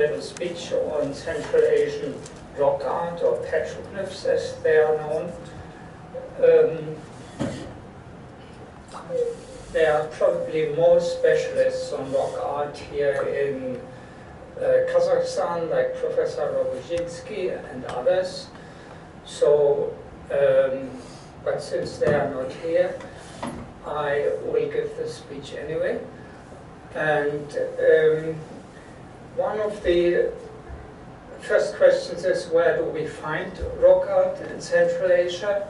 A speech on Central Asian rock art, or petroglyphs as they are known. There are probably more specialists on rock art here in Kazakhstan, like Professor Rogozinski and others. So, but since they are not here, I will give the speech anyway. And one of the first questions is, where do we find rock art in Central Asia?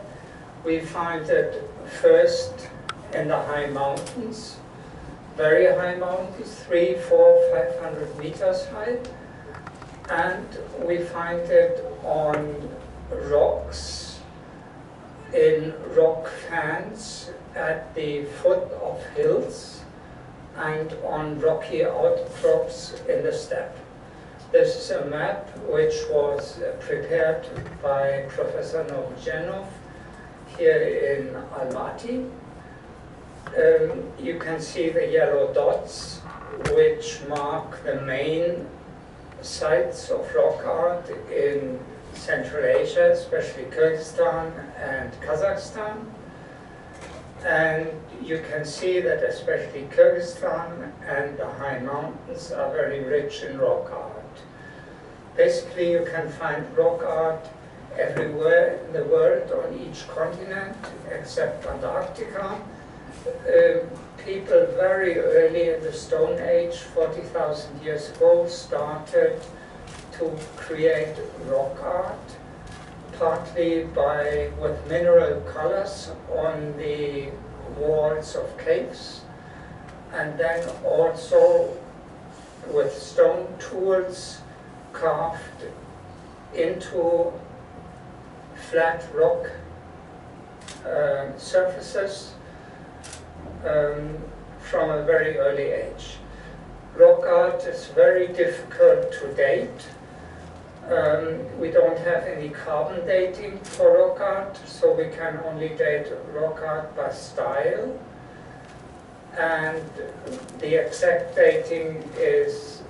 We find it first in the high mountains, very high mountains, 300, 400, 500 meters high. And we find it on rocks, in rock fans at the foot of hills, and on rocky outcrops in the steppe. This is a map which was prepared by Professor Novogennov here in Almaty. You can see the yellow dots which mark the main sites of rock art in Central Asia, especially Kyrgyzstan and Kazakhstan. And you can see that especially Kyrgyzstan and the high mountains are very rich in rock art. Basically, you can find rock art everywhere in the world, on each continent, except Antarctica. People very early in the Stone Age, 40,000 years ago, started to create rock art, partly with mineral colors on the walls of caves, and then also with stone tools carved into flat rock surfaces from a very early age. Rock art is very difficult to date. We don't have any carbon dating for rock art, so we can only date rock art by style. And the exact dating is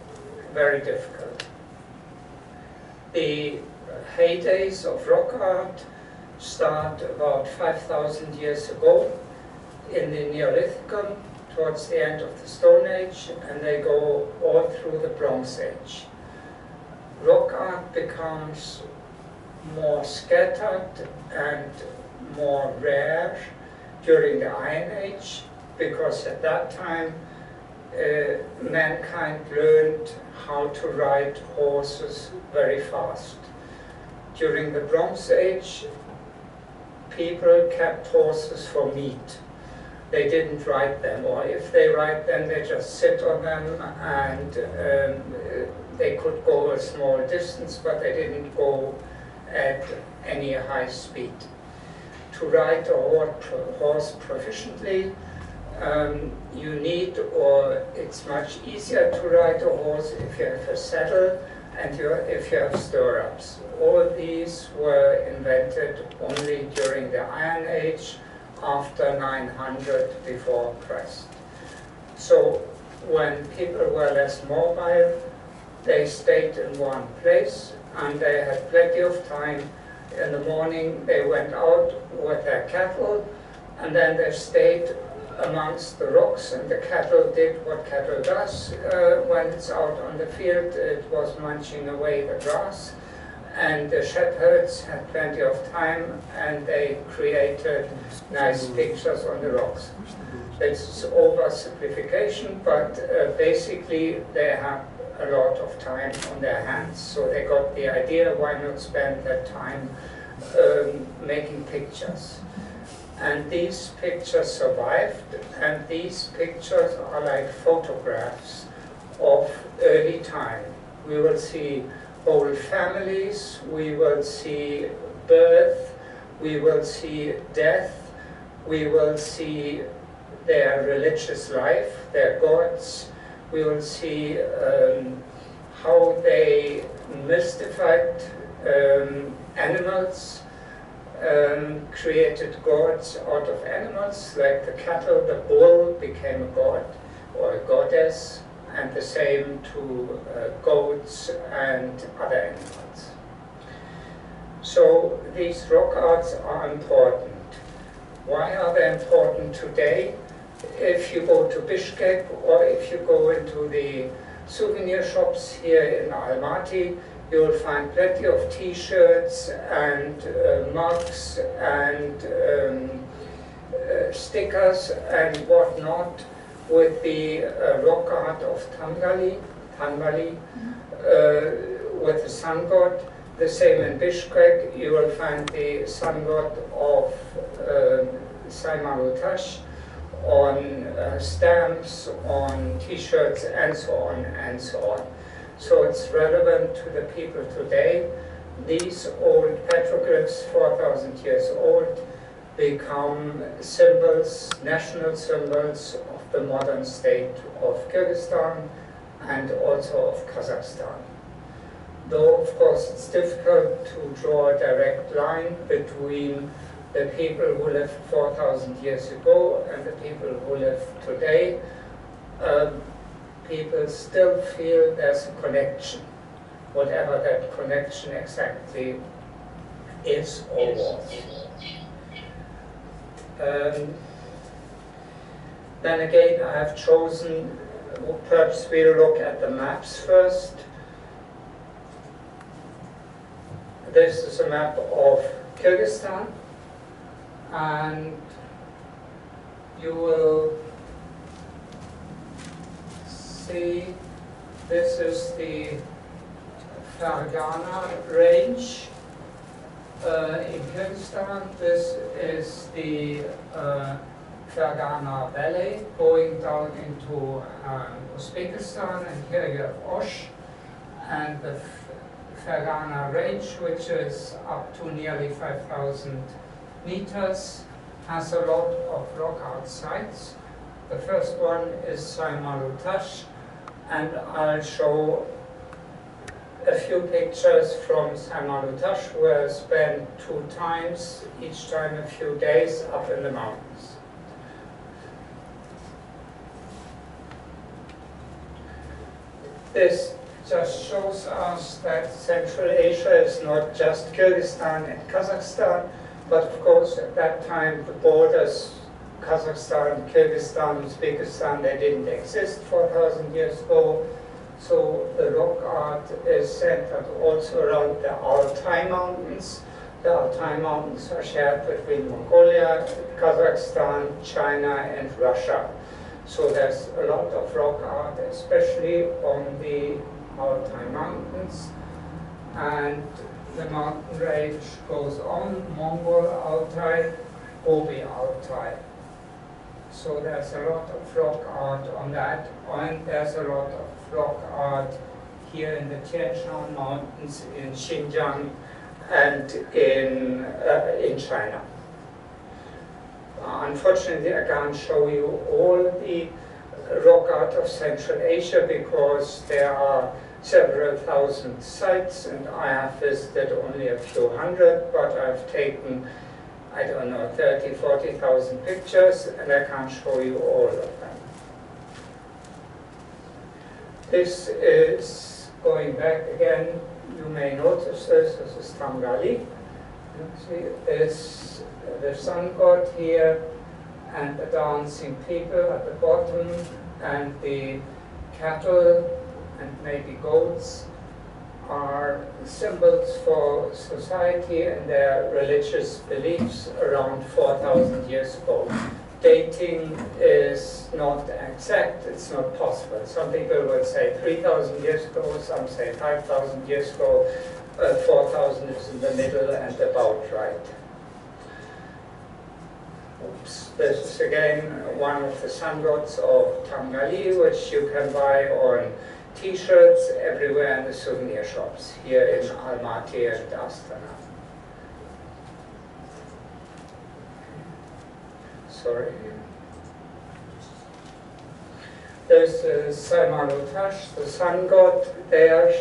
very difficult. The heydays of rock art start about 5,000 years ago in the Neolithicum, towards the end of the Stone Age, and they go all through the Bronze Age. Rock art becomes more scattered and more rare during the Iron Age, because at that time mankind learned how to ride horses very fast. During the Bronze Age, people kept horses for meat. They didn't ride them, or if they ride them, they just sit on them, and they could go a small distance, but they didn't go at any high speed. To ride a horse proficiently, you need, or it's much easier to ride a horse if you have a saddle and if you have stirrups. All these were invented only during the Iron Age, after 900 before Christ. So when people were less mobile, they stayed in one place, and they had plenty of time. In the morning they went out with their cattle, and then they stayed amongst the rocks, and the cattle did what cattle does when it's out on the field. It was munching away the grass, and the shepherds had plenty of time, and they created nice pictures on the rocks. It's oversimplification, but basically they have a lot of time on their hands. So they got the idea, why not spend that time making pictures? And these pictures survived, and these pictures are like photographs of early time. We will see whole families, we will see birth, we will see death, we will see their religious life, their gods, we will see how they mystified animals, created gods out of animals, like the cattle. The bull became a god or a goddess, and the same to goats and other animals. So these rock arts are important. Why are they important today? If you go to Bishkek or if you go into the souvenir shops here in Almaty, you will find plenty of t-shirts and mugs and stickers and whatnot with the rock art of Tangali, with the sun god. The same in Bishkek, you will find the sun god of Saymalutash on stamps, on t-shirts, and so on and so on. So it's relevant to the people today. These old petroglyphs, 4,000 years old, become symbols, national symbols of the modern state of Kyrgyzstan and also of Kazakhstan. Though, of course, it's difficult to draw a direct line between the people who lived 4,000 years ago and the people who live today. People still feel there's a connection, whatever that connection exactly is or was. Then again, I have chosen, perhaps we'll look at the maps first. This is a map of Kyrgyzstan, and you will see this is the Fergana range in Kyrgyzstan. This is the Fergana Valley going down into Uzbekistan, and here you have Osh, and the Fergana range, which is up to nearly 5,000 meters, has a lot of rock art sites. The first one is Saymalutash, and I'll show a few pictures from Saymalutash, where I spent 2 times, each time a few days up in the mountains. This just shows us that Central Asia is not just Kyrgyzstan and Kazakhstan, but of course at that time the borders Kazakhstan, Kyrgyzstan, Uzbekistan, they didn't exist 4,000 years ago. So the rock art is centered also around the Altai Mountains. The Altai Mountains are shared between Mongolia, Kazakhstan, China, and Russia. So there's a lot of rock art, especially on the Altai Mountains. And the mountain range goes on, Mongol Altai, Gobi Altai. So there's a lot of rock art on that, and there's a lot of rock art here in the Tian Shan Mountains in Xinjiang and in China. Unfortunately, I can't show you all the rock art of Central Asia because there are several thousand sites, and I have visited only a few hundred, but I've taken, I don't know, 30,000, 40,000 pictures, and I can't show you all of them. This is, going back again, you may notice this is Tangali. You see, there's the sun god here, and the dancing people at the bottom, and the cattle and maybe goats are symbols for society and their religious beliefs around 4,000 years ago. Dating is not exact, it's not possible. Some people will say 3,000 years ago, some say 5,000 years ago, 4,000 is in the middle and about right. Oops. This is again one of the sun gods of Tangali, which you can buy on t-shirts everywhere in the souvenir shops here in Almaty and Astana. Sorry. There's Saymalutash, the sun god there.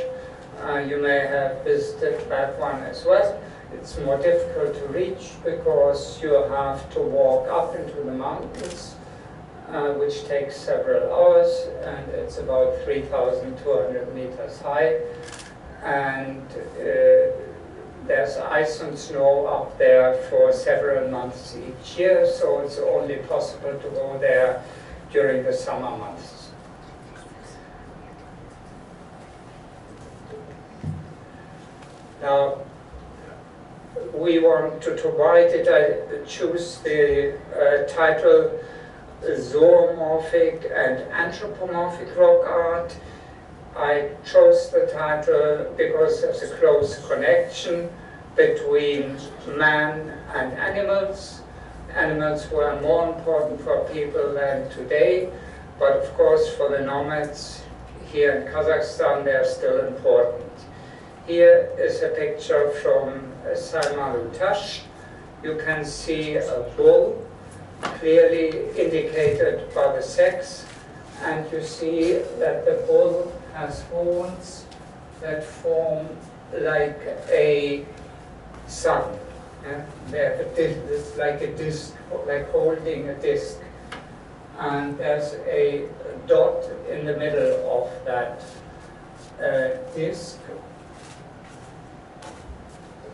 You may have visited that one as well. It's more difficult to reach because you have to walk up into the mountains, which takes several hours, and it's about 3,200 meters high. And there's ice and snow up there for several months each year, so it's only possible to go there during the summer months. Now, we want to write it. I choose the title Zoomorphic and Anthropomorphic Rock Art. I chose the title because there's a close connection between man and animals. Animals were more important for people than today, but of course for the nomads here in Kazakhstan they're still important. Here is a picture from Saima-Lutash. You can see a bull, clearly indicated by the sex, and you see that the bull has horns that form like a sun. It's like a disc, like holding a disc. And there's a dot in the middle of that disc.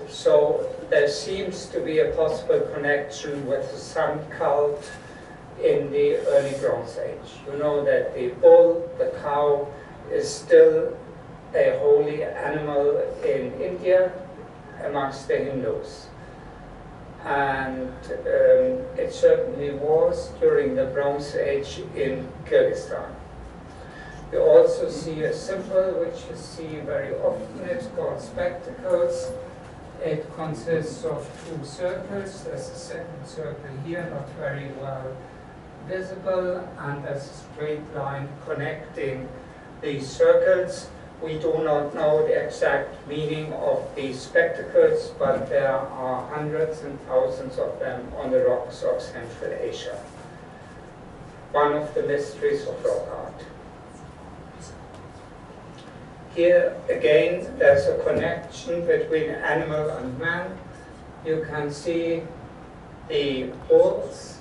So there seems to be a possible connection with the sun cult in the early Bronze Age. You know that the bull, the cow, is still a holy animal in India amongst the Hindus. And it certainly was during the Bronze Age in Kyrgyzstan. You also see a symbol which you see very often. It's called spectacles. It consists of two circles. There's a second circle here, not very well visible, and there's a straight line connecting these circles. We do not know the exact meaning of these spectacles, but there are hundreds and thousands of them on the rocks of Central Asia. One of the mysteries of rock art. Here again, there's a connection between animal and man. You can see the bulls,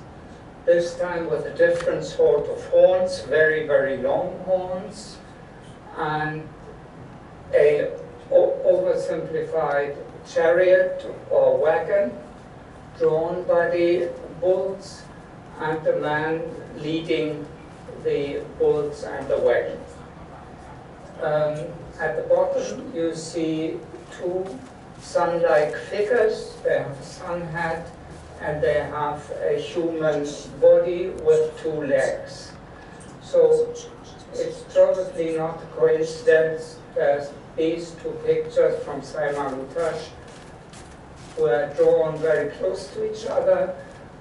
this time with a different sort of horns, very, very long horns, and a oversimplified chariot or wagon drawn by the bulls, and the man leading the bulls and the wagon. At the bottom you see two sun-like figures. They have a sun hat and they have a human body with two legs. So it's probably not a coincidence that these two pictures from Saima-Lutash were drawn very close to each other.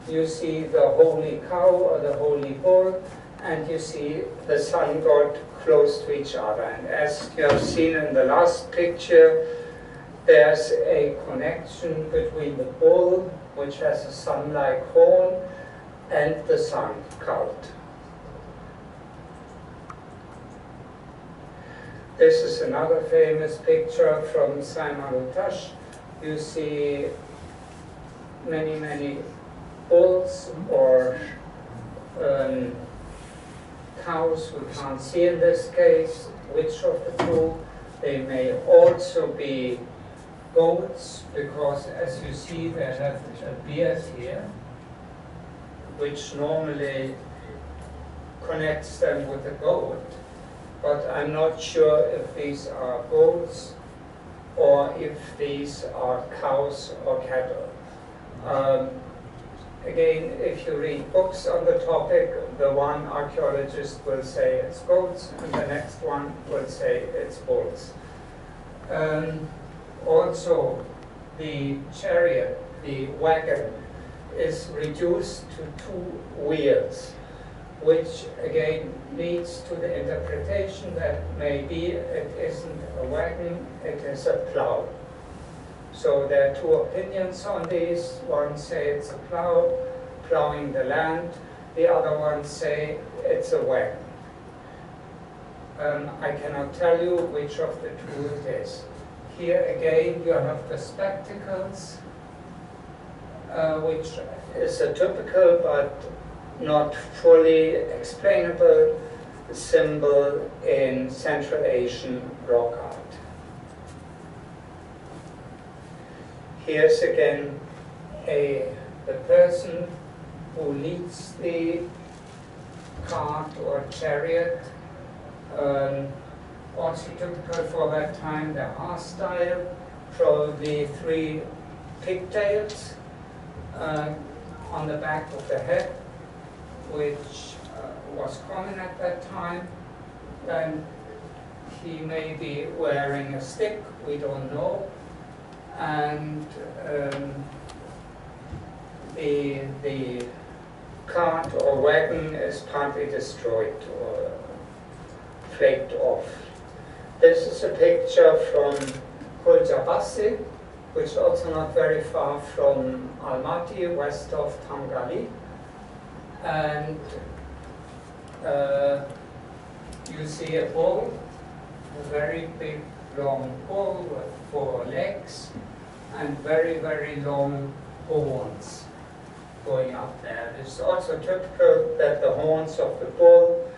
You see the holy cow or the holy bull, and you see the sun god close to each other. And as you have seen in the last picture, there's a connection between the bull, which has a sun-like horn, and the sun cult. This is another famous picture from Saima-Lutash. You see many, many bulls or cows. We can't see in this case which of the two. They may also be goats, because as you see they have a beard here, which normally connects them with a goat. But I'm not sure if these are goats or if these are cows or cattle. Again, if you read books on the topic, the one archaeologist will say it's goats, and the next one will say it's bulls. Also, the chariot, the wagon, is reduced to two wheels, which again leads to the interpretation that maybe it isn't a wagon, it is a plow. So there are two opinions on these. One say it's a plow, plowing the land. The other one say it's a wagon. I cannot tell you which of the two it is. Here again you have the spectacles, which is a typical but not fully explainable symbol in Central Asian rock art. Here's again the person who leads the cart or chariot. Also typical for that time, the hairstyle, probably 3 pigtails on the back of the head, which was common at that time. Then he may be wearing a stick, we don't know. And the cart or wagon is partly destroyed or flaked off. This is a picture from Kulcabasi, which is also not very far from Almaty, west of Tangali. And you see a bull, a very big, long bull with 4 legs and very, very long horns going up there. It's also typical that the horns of the bull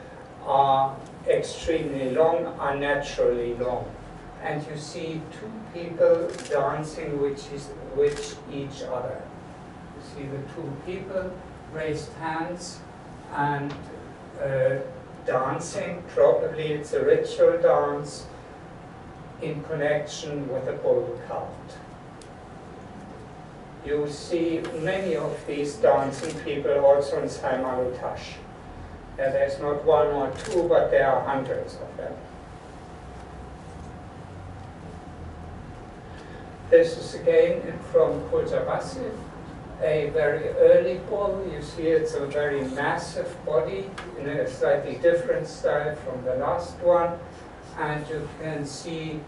are extremely long, are naturally long. And you see 2 people dancing with each other. You see the 2 people, raised hands and dancing. Probably it's a ritual dance in connection with a bull cult. You see many of these dancing people also in Saimalutash. There's not 1 or 2, but there are hundreds of them. This is again from Kulcabasi, a very early bull. You see it's a very massive body in a slightly different style from the last one. And you can see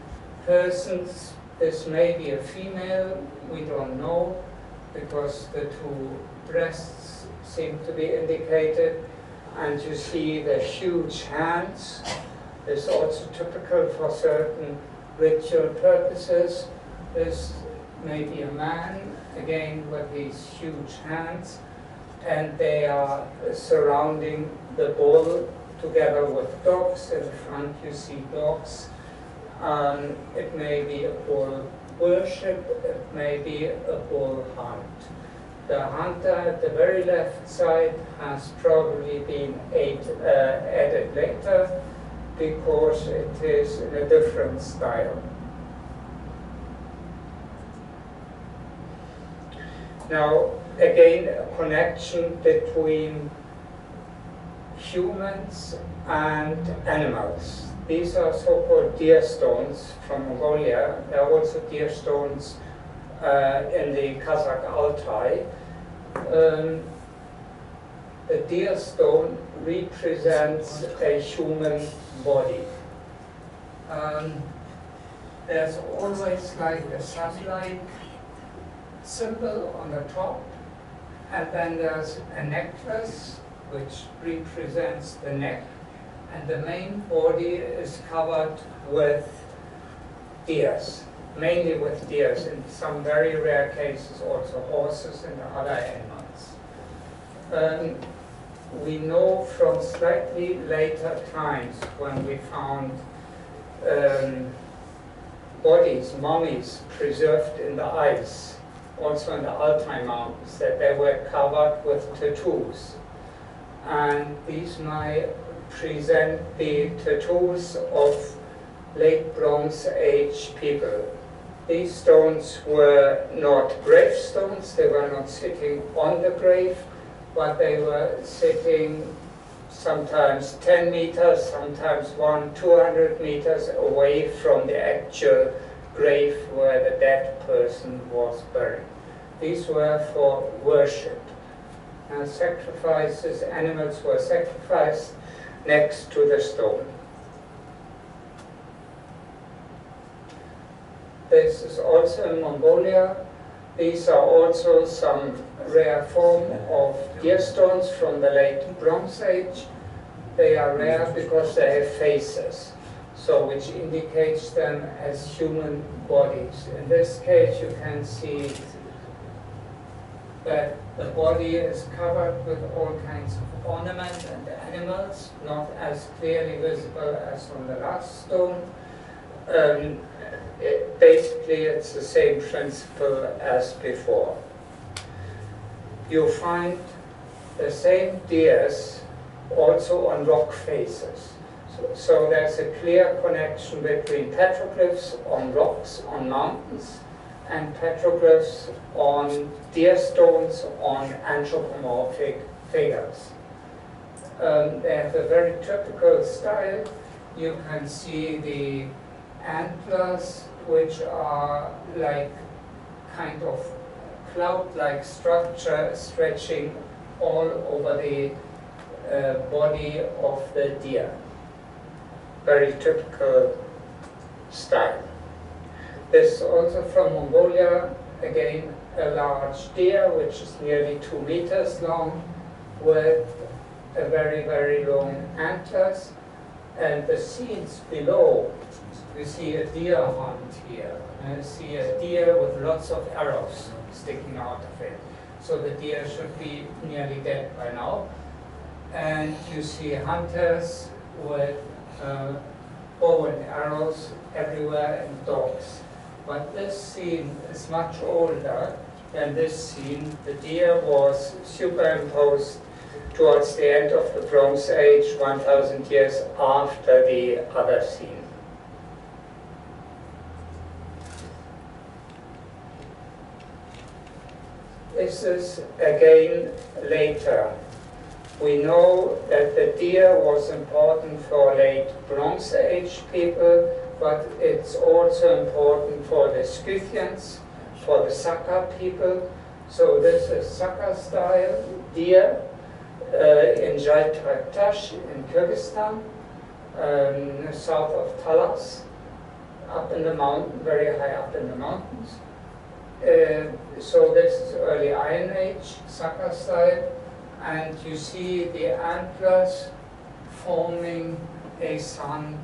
persons. This may be a female, we don't know, because the 2 breasts seem to be indicated. And you see the huge hands. It's also typical for certain ritual purposes. This may be a man, again with these huge hands, and they are surrounding the bull together with dogs. In the front you see dogs. It may be a bull worship, it may be a bull hunt. The hunter at the very left side has probably been added later because it is in a different style. Now, again, a connection between humans and animals. These are so-called deer stones from Mongolia. There are also deer stones in the Kazakh Altai. The deer stone represents a human body. There's always like a sun-like symbol on the top, and then there's a necklace which represents the neck, and the main body is covered with deers, mainly with deers, in some very rare cases also horses and other animals. We know from slightly later times when we found bodies, mummies, preserved in the ice, also in the Altai Mountains, that they were covered with tattoos. And these might present the tattoos of late Bronze Age people. These stones were not gravestones, they were not sitting on the grave, but they were sitting sometimes 10 meters, sometimes 200 meters away from the actual grave where the dead person was buried. These were for worship. Sacrifices, animals were sacrificed next to the stone. This is also in Mongolia. These are also some rare form of deer stones from the late Bronze Age. They are rare because they have faces, so which indicates them as human bodies. In this case, you can see that the body is covered with all kinds of ornament and animals, not as clearly visible as on the last stone. Basically, it's the same principle as before. You find the same deers also on rock faces. So there's a clear connection between petroglyphs on rocks, on mountains, and petroglyphs on deer stones on anthropomorphic figures. They have a very typical style. You can see the antlers, which are like kind of cloud-like structure stretching all over the body of the deer. Very typical style. This is also from Mongolia, again a large deer which is nearly 2 meters long with a very, very long antlers. And the scenes below, you see a deer hunt here. And you see a deer with lots of arrows sticking out of it. So the deer should be nearly dead by now. And you see hunters with bow and arrows everywhere and dogs. But this scene is much older than this scene. The deer was superimposed towards the end of the Bronze Age, 1,000 years after the other scene. This is again later. We know that the deer was important for late Bronze Age people, but it's also important for the Scythians, for the Saka people. So this is Saka style deer in Jaltraktash in Kyrgyzstan, south of Talas, up in the mountain, very high up in the mountains. So this is early Iron Age, Saka style, and you see the antlers forming a sun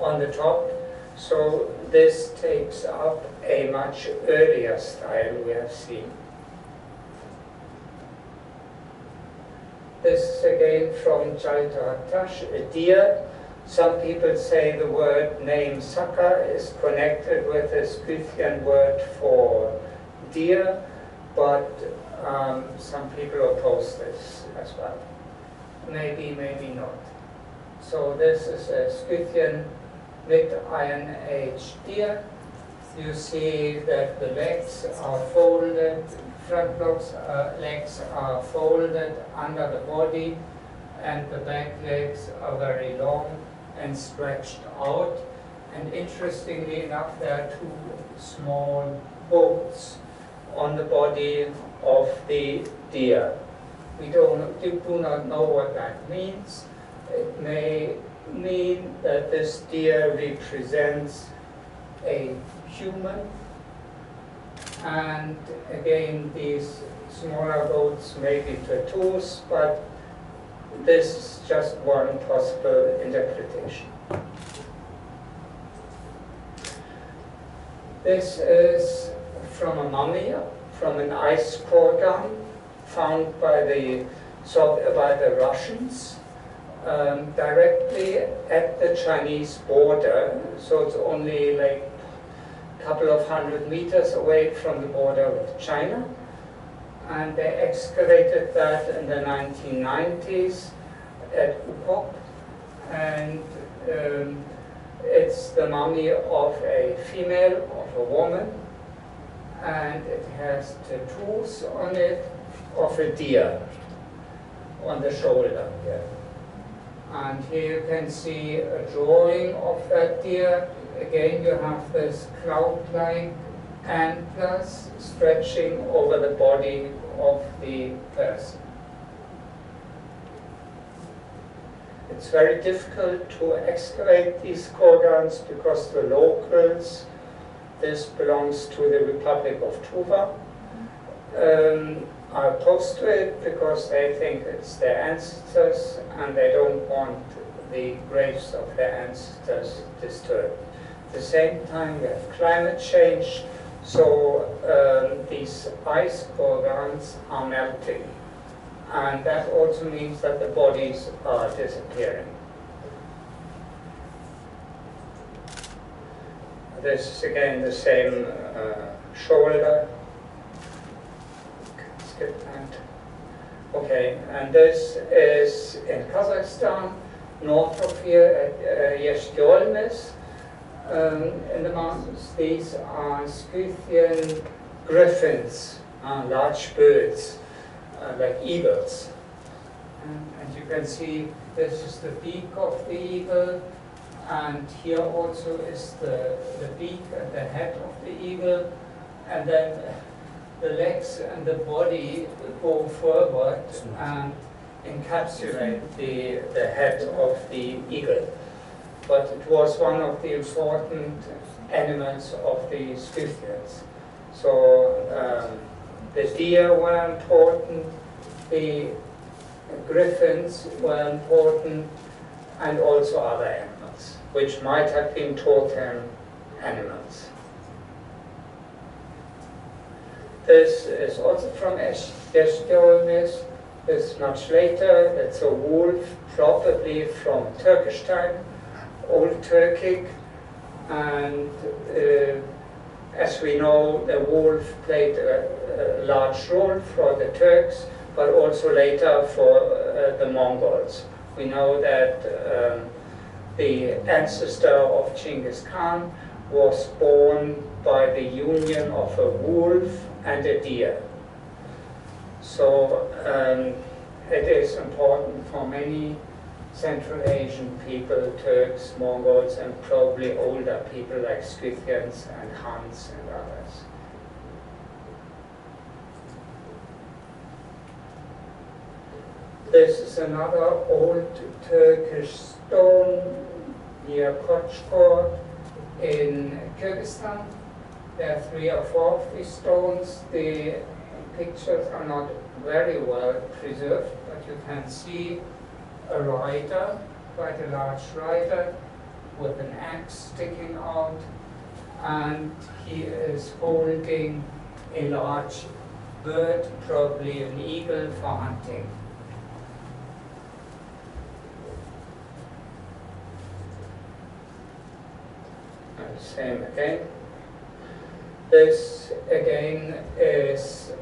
on the top. So this takes up a much earlier style we have seen. This is again from Jaltraktash, a deer. Some people say the word name Saka is connected with a Scythian word for deer, but some people oppose this as well. Maybe, maybe not. So this is a Scythian mid-Iron Age deer. You see that the legs are folded, front legs are folded under the body, and the back legs are very long and stretched out. And interestingly enough, there are 2 small bones on the body of the deer. We do not know what that means. It may mean that this deer represents a human, and again these smaller goats may be tattoos, but this is just one possible interpretation. This is from a mummy, from an ice core gun found by the Russians directly at the Chinese border. So it's only like a couple of 100 meters away from the border with China. And they excavated that in the 1990s at Ukop. And it's the mummy of a female, of a woman, and it has tattoos on it of a deer on the shoulder here. And here you can see a drawing of that deer. Again, you have this cloud-like antlers stretching over the body of the person. It's very difficult to excavate these kurgans because the locals, this belongs to the Republic of Tuva, are opposed to it because they think it's their ancestors and they don't want the graves of their ancestors disturbed. At the same time, we have climate change, So these ice corals are melting, and that also means that the bodies are disappearing. This is again the same shoulder. Skip that. Okay, and this is in Kazakhstan, north of here at Yeshtiolmes. In the mountains, these are Scythian griffins, large birds, like eagles. And you can see this is the beak of the eagle, and here also is the beak and the head of the eagle, and then the legs and the body go forward and encapsulate the head of the eagle. But it was one of the important animals of the Scythians. So the deer were important, the griffins were important, and also other animals, which might have been totem animals. This is also from Yeshtiolmes. This is much later. It's a wolf, probably from Turkish time, Old Turkic, and as we know, the wolf played a large role for the Turks, but also later for the Mongols. We know that the ancestor of Genghis Khan was born by the union of a wolf and a deer. So it is important for many Central Asian people, Turks, Mongols, and probably older people like Scythians and Huns and others. This is another old Turkish stone near Kochkor in Kyrgyzstan. There are 3 or 4 of these stones. The pictures are not very well preserved, but you can see a rider, quite a large rider, with an axe sticking out, and he is holding a large bird, probably an eagle, for hunting. And same again. This again is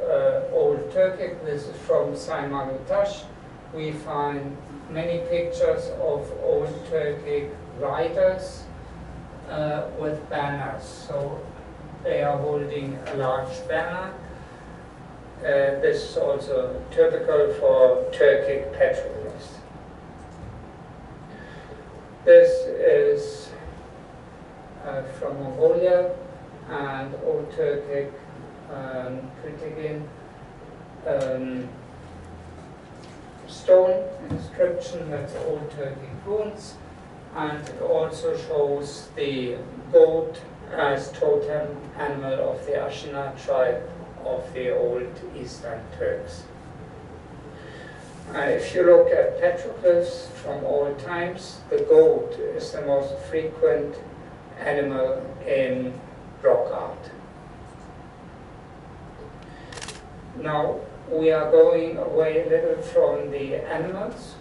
Old Turkic. This is from Saymalutash. We find many pictures of Old Turkic riders with banners. So they are holding a large banner. This is also typical for Turkic petroglyphs. This is from Mongolia, and Old Turkic Kritigin stone inscription. That's Old Turkic runes, and it also shows the goat as totem animal of the Ashina tribe of the old Eastern Turks. If you look at petroglyphs from old times, the goat is the most frequent animal in rock art. Now we are going away a little from the animals.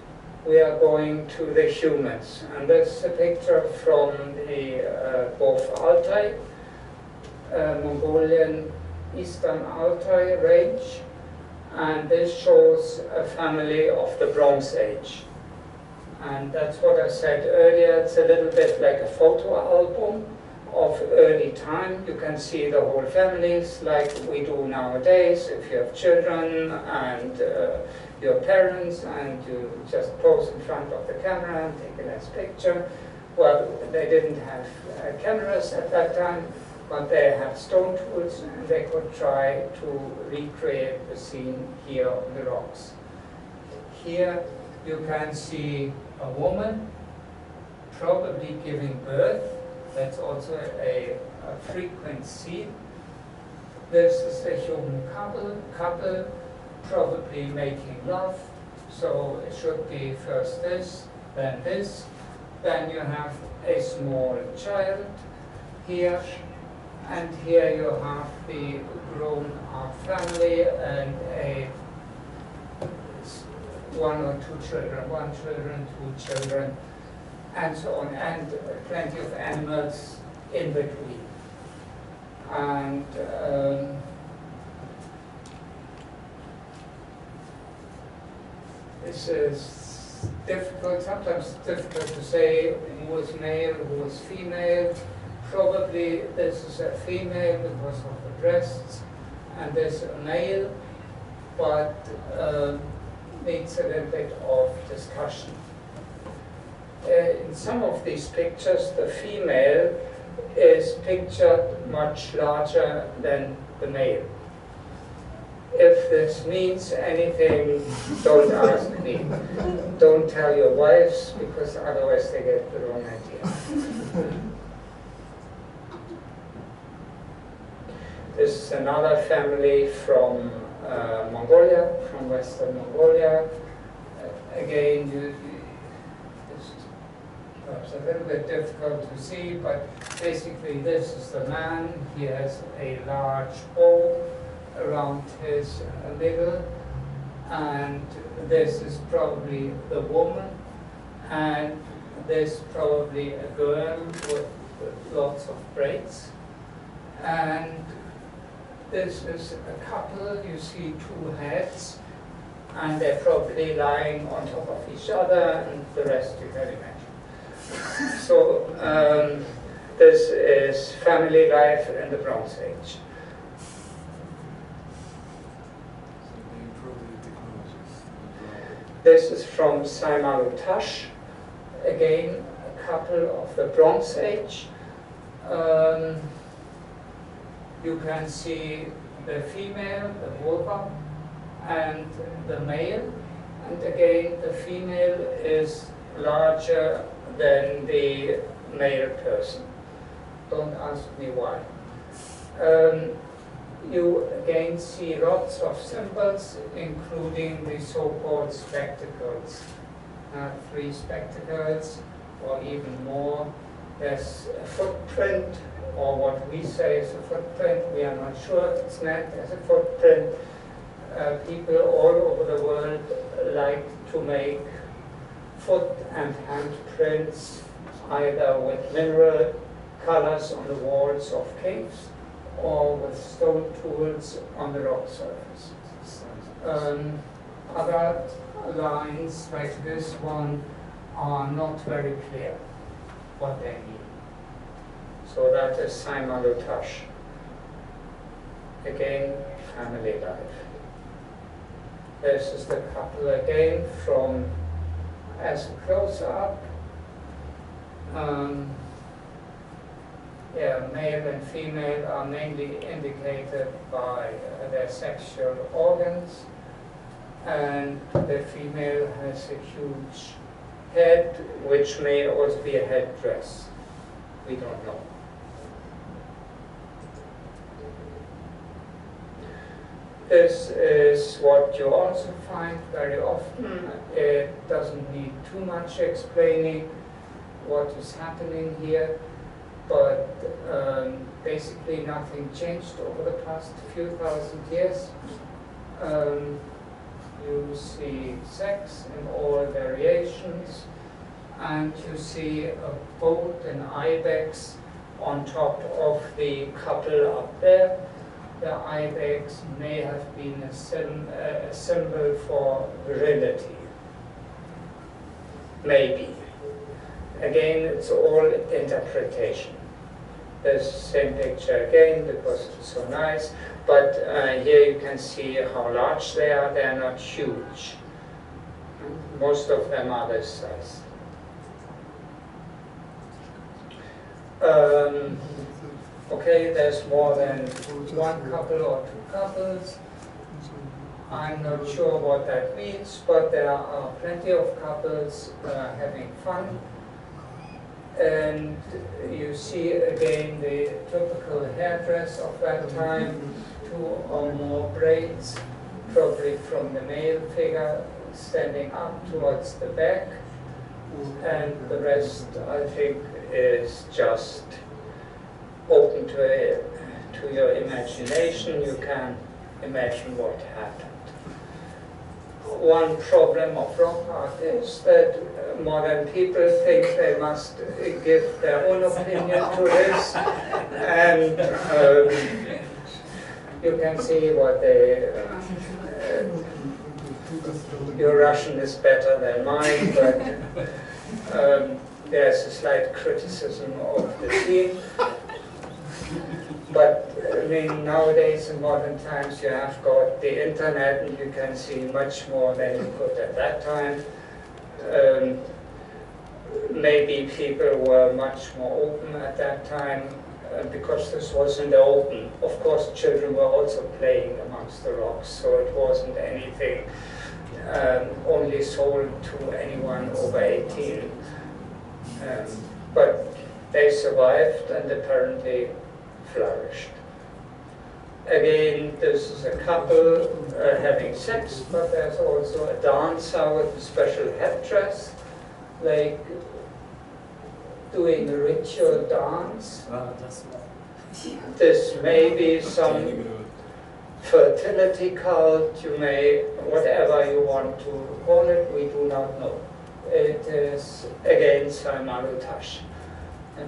We are going to the humans, and this is a picture from the both Altai, Mongolian Eastern Altai range, and this shows a family of the Bronze Age. And that's what I said earlier, it's a little bit like a photo album of early time. You can see the whole families like we do nowadays. If you have children and your parents and you just pose in front of the camera and take a nice picture. Well, they didn't have cameras at that time, but they had stone tools and they could try to recreate the scene here on the rocks. Here you can see a woman probably giving birth. That's also a frequent scene. This is a human couple probably making love. So it should be first this, then this. Then you have a small child here, And here you have the grown-up family and one or two children, two children, and so on, and plenty of animals in between. And this is difficult, sometimes difficult to say who is male, who is female. Probably this is a female because of the breasts, and this a male, but needs a little bit of discussion. In some of these pictures, the female is pictured much larger than the male. If this means anything, don't ask me. Don't tell your wives, because otherwise they get the wrong idea. This is another family from Mongolia, from Western Mongolia. Again, it's perhaps a little bit difficult to see, but basically this is the man. He has a large bow around his middle, and this is probably the woman, and this probably a girl with lots of braids. And this is a couple. You see two heads, and they're probably lying on top of each other, and the rest you can imagine. So this is family life in the Bronze Age. This is from Saimalutash, again a couple of the Bronze Age. You can see the female, the vulva, and the male. And again, the female is larger than the male person. Don't ask me why. You again see lots of symbols, including the so-called spectacles. 3 spectacles, or even more. There's a footprint, or what we say is a footprint. We are not sure it's meant as a footprint. People all over the world like to make foot and hand prints, either with mineral colors on the walls of caves or with stone tools on the rock surface. Other lines like this one are not very clear what they mean. So that is Saimalutash. Again, family life. This is the couple again from as a close-up. Male and female are mainly indicated by their sexual organs, and the female has a huge head, which may also be a headdress. We don't know. This is what you also find very often. It doesn't need too much explaining what is happening here, but basically nothing changed over the past few thousand years. You see sex in all variations, and you see a boat, an ibex, on top of the couple up there. The ibex may have been a symbol for virility. Maybe. Again, it's all interpretation. There's the same picture again because it's so nice, but here you can see how large they are. They're not huge. Most of them are this size. Okay, there's more than one couple or 2 couples. I'm not sure what that means, but there are plenty of couples having fun. And you see again the typical hairdress of that time, 2 or more braids, probably from the male figure standing up towards the back. And the rest, I think, is just open to to your imagination, you can imagine what happened. One problem of rock art is that modern people think they must give their own opinion to this, and you can see what they... your Russian is better than mine, but there's a slight criticism of the scene. But I mean, nowadays in modern times you have got the internet and you can see much more than you could at that time. Maybe people were much more open at that time because this wasn't open. Of course, children were also playing amongst the rocks, so it wasn't anything only sold to anyone over 18. But they survived and apparently flourished. Again, this is a couple having sex, but there's also a dancer with a special headdress, like doing a ritual dance. This may be some fertility cult, you may, whatever you want to call it, we do not know. It is again Saint-Malutash.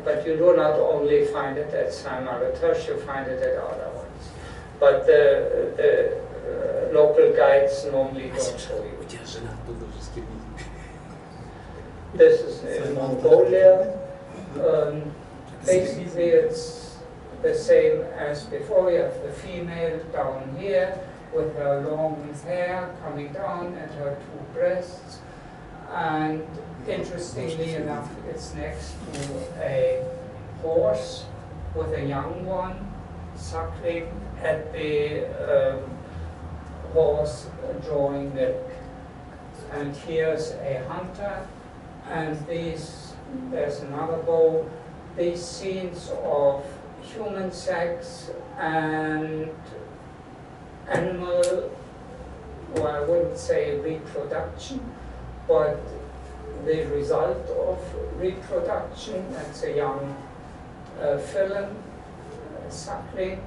But you do not only find it at Saint-Malutash, you find it at other ones. But the local guides normally don't show you. This is in Mongolia. Basically, it's the same as before. You have the female down here with her long hair coming down at her two breasts. And interestingly enough, it's next to a horse with a young one suckling at the horse drawing milk. And here's a hunter, and there's another bow. These scenes of human sex and animal, well, I wouldn't say reproduction, but the result of reproduction, that's a young felon suckling,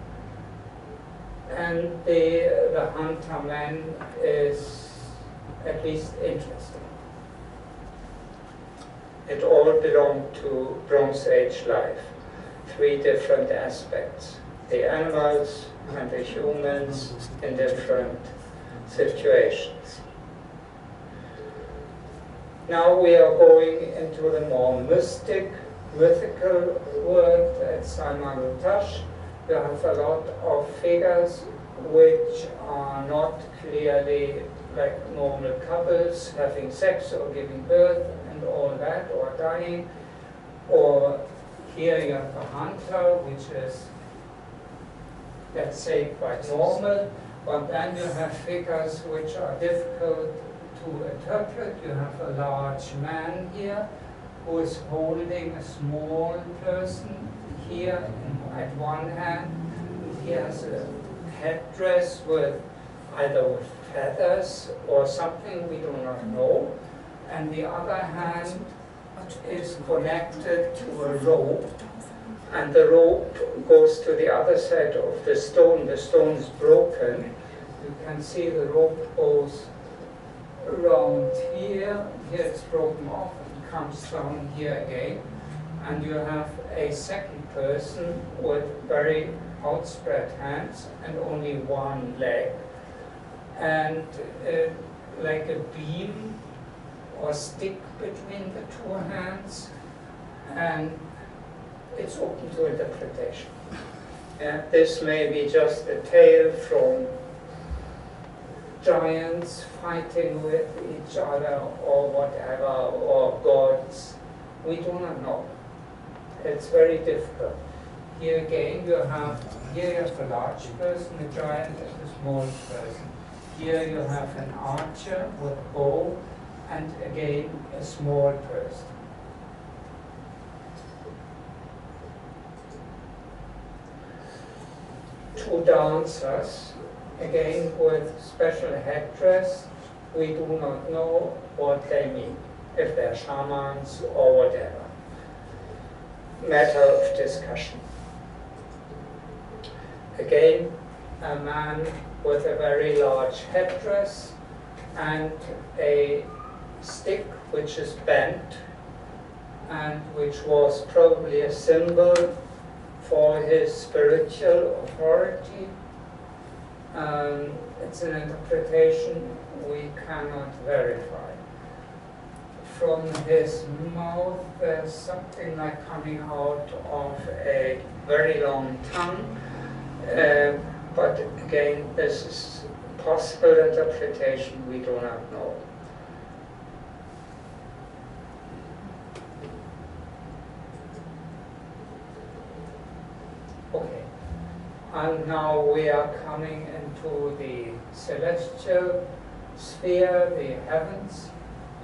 and the hunter man is at least interesting. It all belonged to Bronze Age life. Three different aspects: the animals and the humans in different situations. Now we are going into the more mythical world at Saint-Malutash. You have a lot of figures which are not clearly like normal couples having sex or giving birth and all that, or dying. Or here you have a hunter, which is, let's say, quite normal, but then you have figures which are difficult to interpret. You have a large man here who is holding a small person here at one hand. He has a headdress with either with feathers or something we do not know, and the other hand is connected to a rope, and the rope goes to the other side of the stone. The stone is broken. You can see the rope goes around here. Here it's broken off and comes down here again, and you have a second person with very outspread hands and only one leg, and like a beam or stick between the two hands, and it's open to interpretation. This may be just a tale from giants fighting with each other or whatever, or gods. We do not know. It's very difficult. Here again, you have a large person, a giant, and a small person. Here you have an archer with a bow, and again a small person. Two dancers, again with special headdress. We do not know what they mean, if they're shamans or whatever. Matter of discussion. again, a man with a very large headdress and a stick which is bent and which was probably a symbol for his spiritual authority. It's an interpretation we cannot verify. From his mouth there's something like coming out of a very long tongue, but again, this is possible interpretation, we do not know. Okay, and now we are coming into the celestial sphere, the heavens.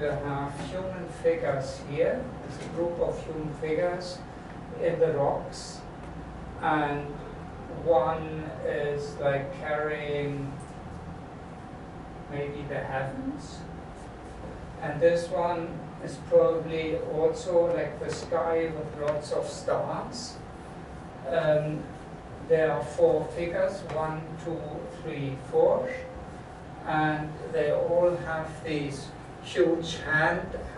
You have human figures here. It's a group of human figures in the rocks, and one is like carrying maybe the heavens, and this one is probably also like the sky with lots of stars. There are 4 figures, 1, 2, 3, 4, and they all have these huge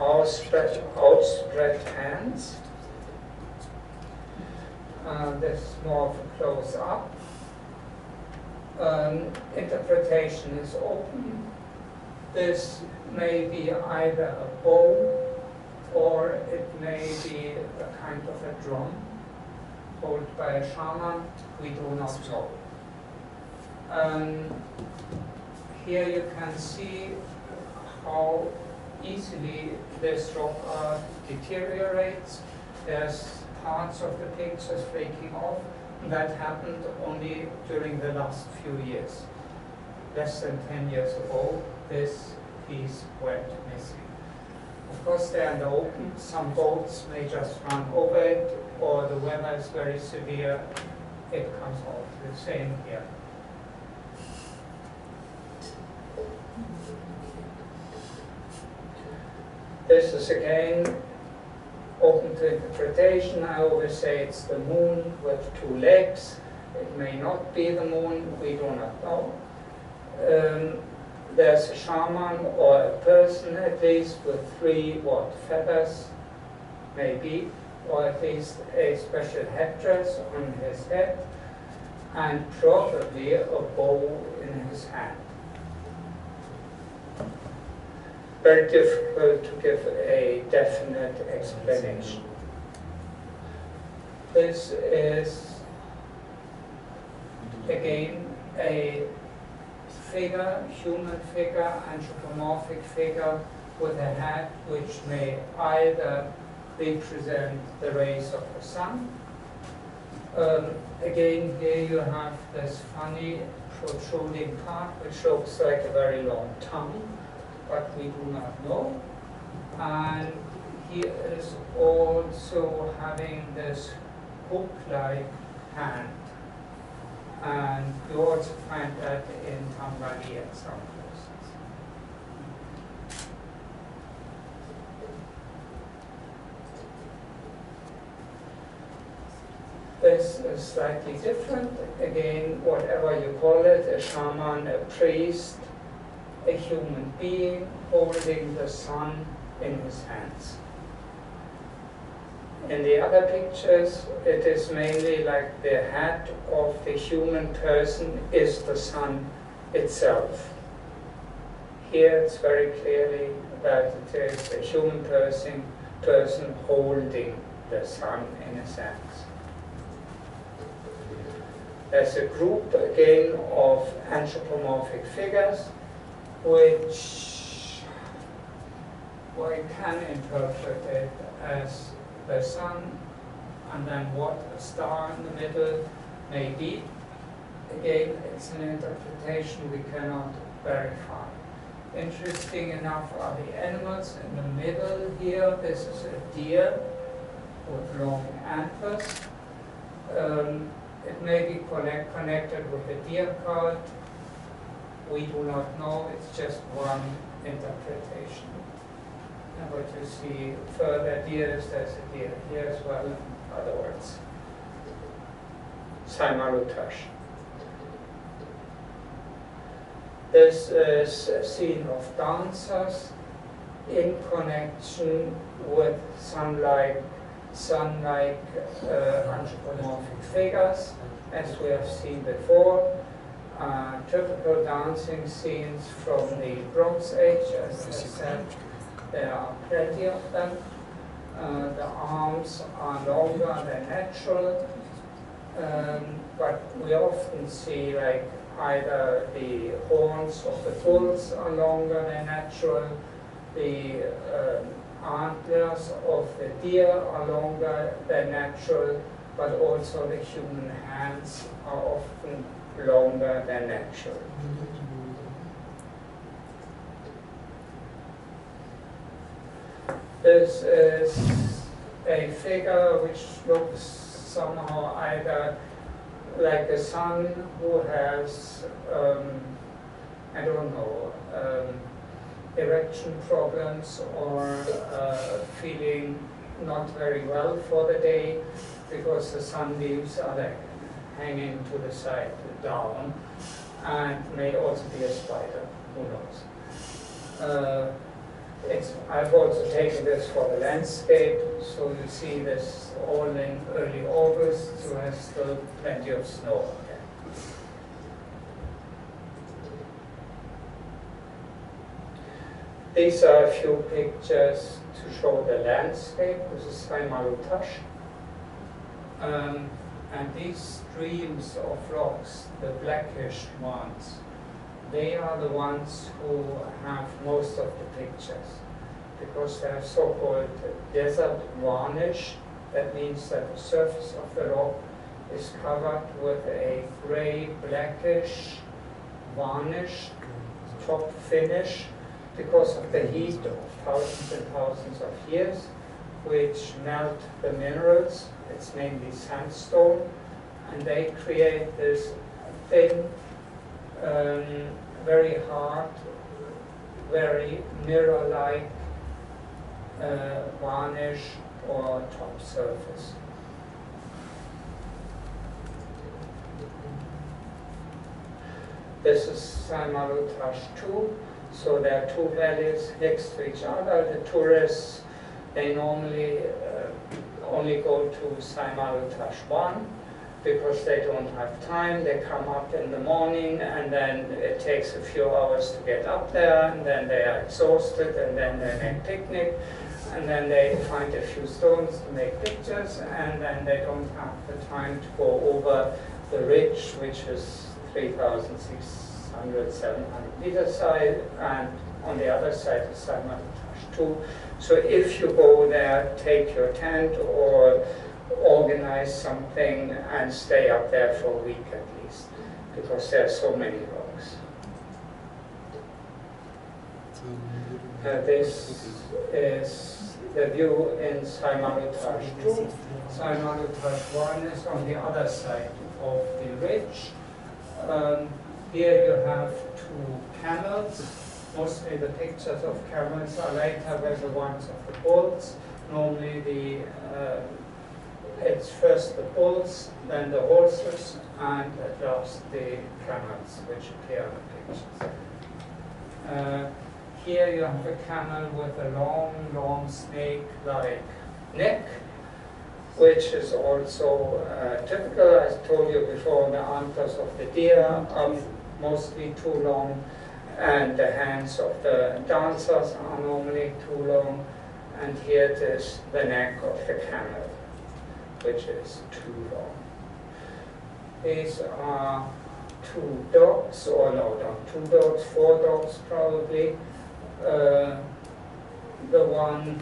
outspread hands. This is more of a close-up. Interpretation is open. This may be either a bow or it may be a kind of a drum held by a shaman. We do not know. Here you can see how easily this rock art deteriorates. There's parts of the pictures flaking off. That happened only during the last few years. Less than 10 years ago, this piece went missing. Of course, they're in the open. Some boats may just run over it, or the weather is very severe. It comes off. The same here. This is again open to interpretation. I always say it's the moon with 2 legs. It may not be the moon, we do not know. There's a shaman or a person at least with 3 feathers, maybe, or at least a special headdress on his head, and probably a bow in his hand. Very difficult to give a definite explanation. This is, again, a figure, human figure, anthropomorphic figure, with a hat which may either represent the rays of the sun. Again, here you have this funny protruding part which looks like a very long tongue, but we do not know. And he is also having this hook-like hand. And you also find that in Tanzania and some places. This is slightly different. Again, whatever you call it, a shaman, a priest, a human being holding the sun in his hands. In the other pictures, it is mainly like the head of the human person is the sun itself. Here it's very clearly that it is a human person holding the sun in his hands. There's a group again of anthropomorphic figures which we can interpret it as the sun, and then what a star in the middle may be. Again, it's an interpretation we cannot verify. Interesting enough are the animals in the middle here. This is a deer with long antlers. It may be connected with the deer cult. We do not know, it's just one interpretation. And what you see further deers, there's a deer here as well, in other words. Samalutash. This is a scene of dancers in connection with sun-like anthropomorphic figures, as we have seen before. Typical dancing scenes from the Bronze Age, as I said, there are plenty of them. The arms are longer than natural, but we often see like either the horns of the bulls are longer than natural, the antlers of the deer are longer than natural, but also the human hands are often longer than natural. This is a figure which looks somehow either like a son who has, I don't know, erection problems or feeling not very well for the day because the sunbeams are like hanging to the side down, and may also be a spider, who knows. I've also taken this for the landscape, so you see this all in early August, so there's still plenty of snow again. These are a few pictures to show the landscape. This is Saimalutash. And these streams of rocks, the blackish ones, they are the ones who have most of the pictures, because they have so-called desert varnish. That means that the surface of the rock is covered with a gray, blackish varnish, top finish, because of the heat of thousands and thousands of years, which melt the minerals. It's mainly sandstone, and they create this thin, very hard, very mirror-like varnish or top surface. This is Saimalutash 2, so there are two valleys next to each other. The tourists, they normally only go to Saimalutash 1 because they don't have time. They come up in the morning, and then it takes a few hours to get up there, and then they are exhausted, and then they make picnic, and then they find a few stones to make pictures, and then they don't have the time to go over the ridge, which is 3,600, 700 meters high, and on the other side is Saimalutash 2. So if you go there, take your tent or organize something and stay up there for a week at least, because there are so many rocks. This is the view in Saimalutash 2. Saimalutash 1 is on the other side of the ridge. Here you have two camels. Mostly the pictures of camels are later than the ones of the bulls. Normally it's first the bulls, then the horses, and at last the camels, which appear in the pictures. Here you have a camel with a long, long snake-like neck, which is also typical. I told you before, the antlers of the deer are mostly too long, and the hands of the dancers are normally too long, and here it is the neck of the camel, which is too long. These are two dogs, or no, not two dogs, 4 dogs probably. The one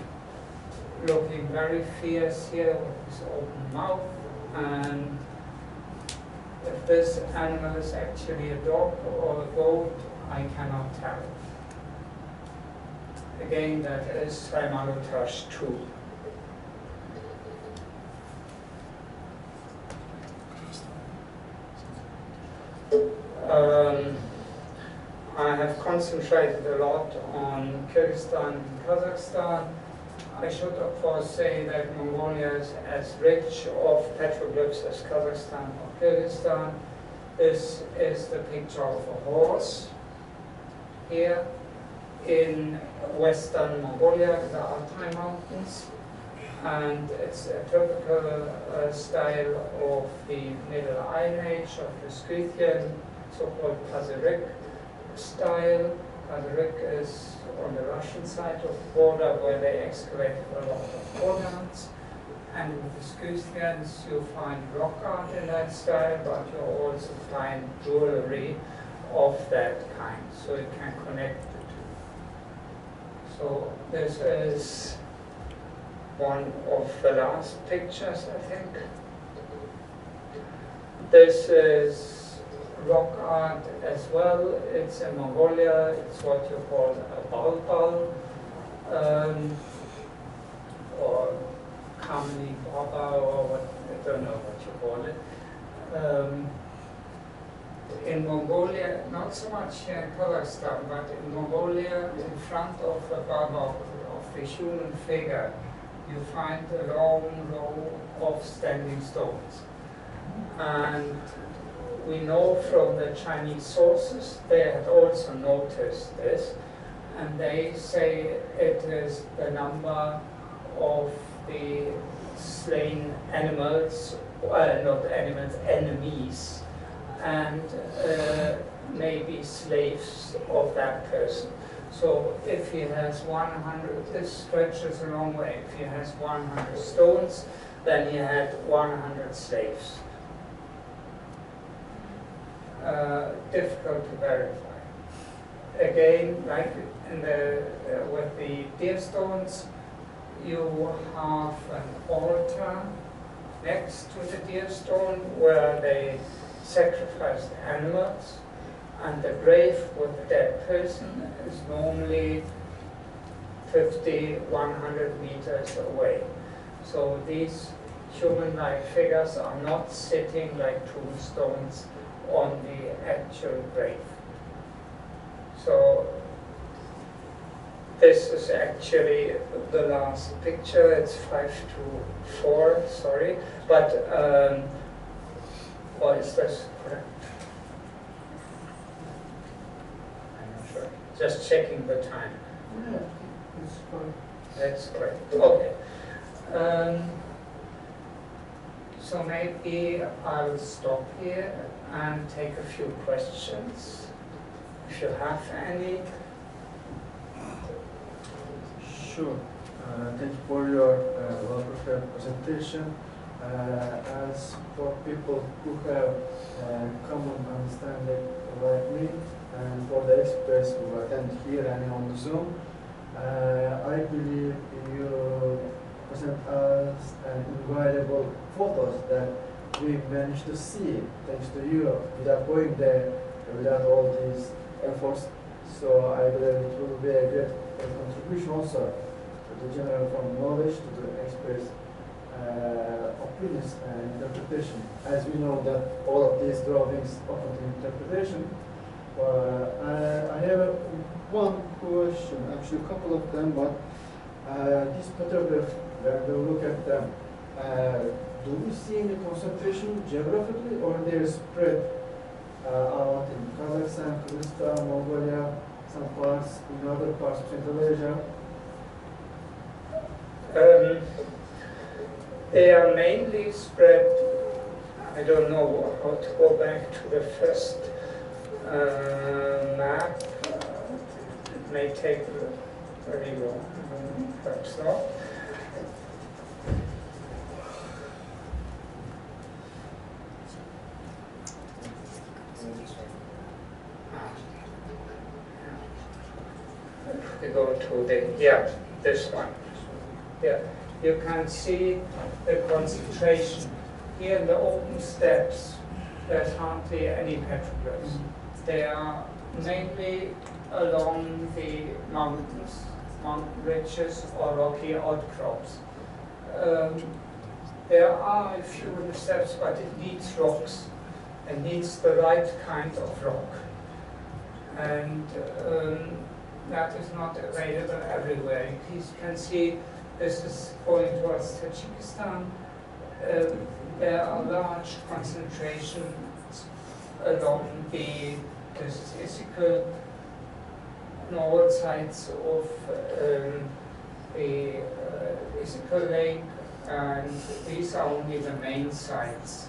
looking very fierce here with his open mouth, and if this animal is actually a dog or a goat, I cannot tell. Again, that is Saimalutash 2. I have concentrated a lot on Kyrgyzstan and Kazakhstan. I should of course say that Mongolia is as rich of petroglyphs as Kazakhstan or Kyrgyzstan. This is the picture of a horse. here in western Mongolia, in the Altai Mountains, and it's a typical style of the Middle Iron Age, of the Scythian, so-called Pazyryk style. Pazyryk is on the Russian side of the border, where they excavated a lot of ornaments. And with the Scythians, you find rock art in that style, but you also find jewelry of that kind, so you can connect the two. So this is one of the last pictures, I think. This is rock art as well. It's in Mongolia. It's what you call a balbal, or Kameni Baba, or what, I don't know what you call it. In Mongolia, not so much here in Kazakhstan, but in Mongolia, in front of a Baba, of the human figure, you find a long row of standing stones. And we know from the Chinese sources, they had also noticed this, and they say it is the number of the slain animals, not animals, enemies, and maybe slaves of that person. So if he has 100, this stretches a long way. If he has 100 stones, then he had 100 slaves. Difficult to verify. Again, like in the, with the deer stones, you have an altar next to the deer stone where they sacrificed animals, and the grave with the dead person is normally 50, 100 meters away. So these human-like figures are not sitting like tombstones on the actual grave. So this is actually the last picture. It's 5 to 4, sorry. But, or is this correct? I'm not sure. Just checking the time. Yeah, it's fine. That's correct. Okay. So maybe I'll stop here and take a few questions, if you have any. Sure. Thank you for your well-prepared presentation. As for people who have common understanding like me, and for the experts who attend here and on the Zoom, I believe you present us an invaluable photos that we managed to see thanks to you without going there, without all these efforts. So I believe it will be a great contribution also to the general from knowledge to the experts' opinions and interpretation. As we know that all of these drawings open to interpretation. I have one question, actually a couple of them, but these photographs, when we look at them, do we see any concentration geographically, or they're spread out in Kazakhstan, Kyrgyzstan, Mongolia, some parts in other parts of Central Asia? They are mainly spread, I don't know how to go back to the first map. It may take very long, perhaps not. We go to the, yeah, this one. Yeah, you can see the concentration. Here in the open steppes, there's hardly any petroglyphs. They are mainly along the mountains, mountain ridges, or rocky outcrops. There are a few in the steppes, but it needs rocks. It needs the right kind of rock. And that is not available everywhere. You can see this is going towards Tajikistan. There are large concentrations along the, this is Issyk north sides of the physical lake, and these are only the main sites.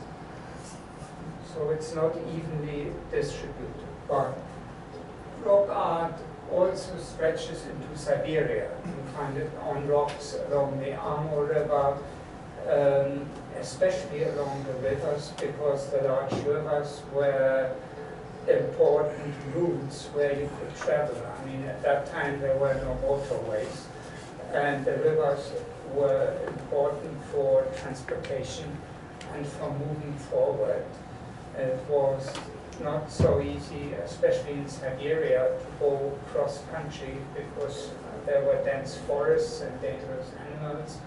So it's not evenly distributed. But rock art also stretches into Siberia. You find it on rocks along the Amur River, especially along the rivers, because the large rivers were important routes where you could travel. I mean, at that time there were no motorways, and the rivers were important for transportation and for moving forward. It was not so easy, especially in Siberia, to go cross-country because there were dense forests and dangerous animals,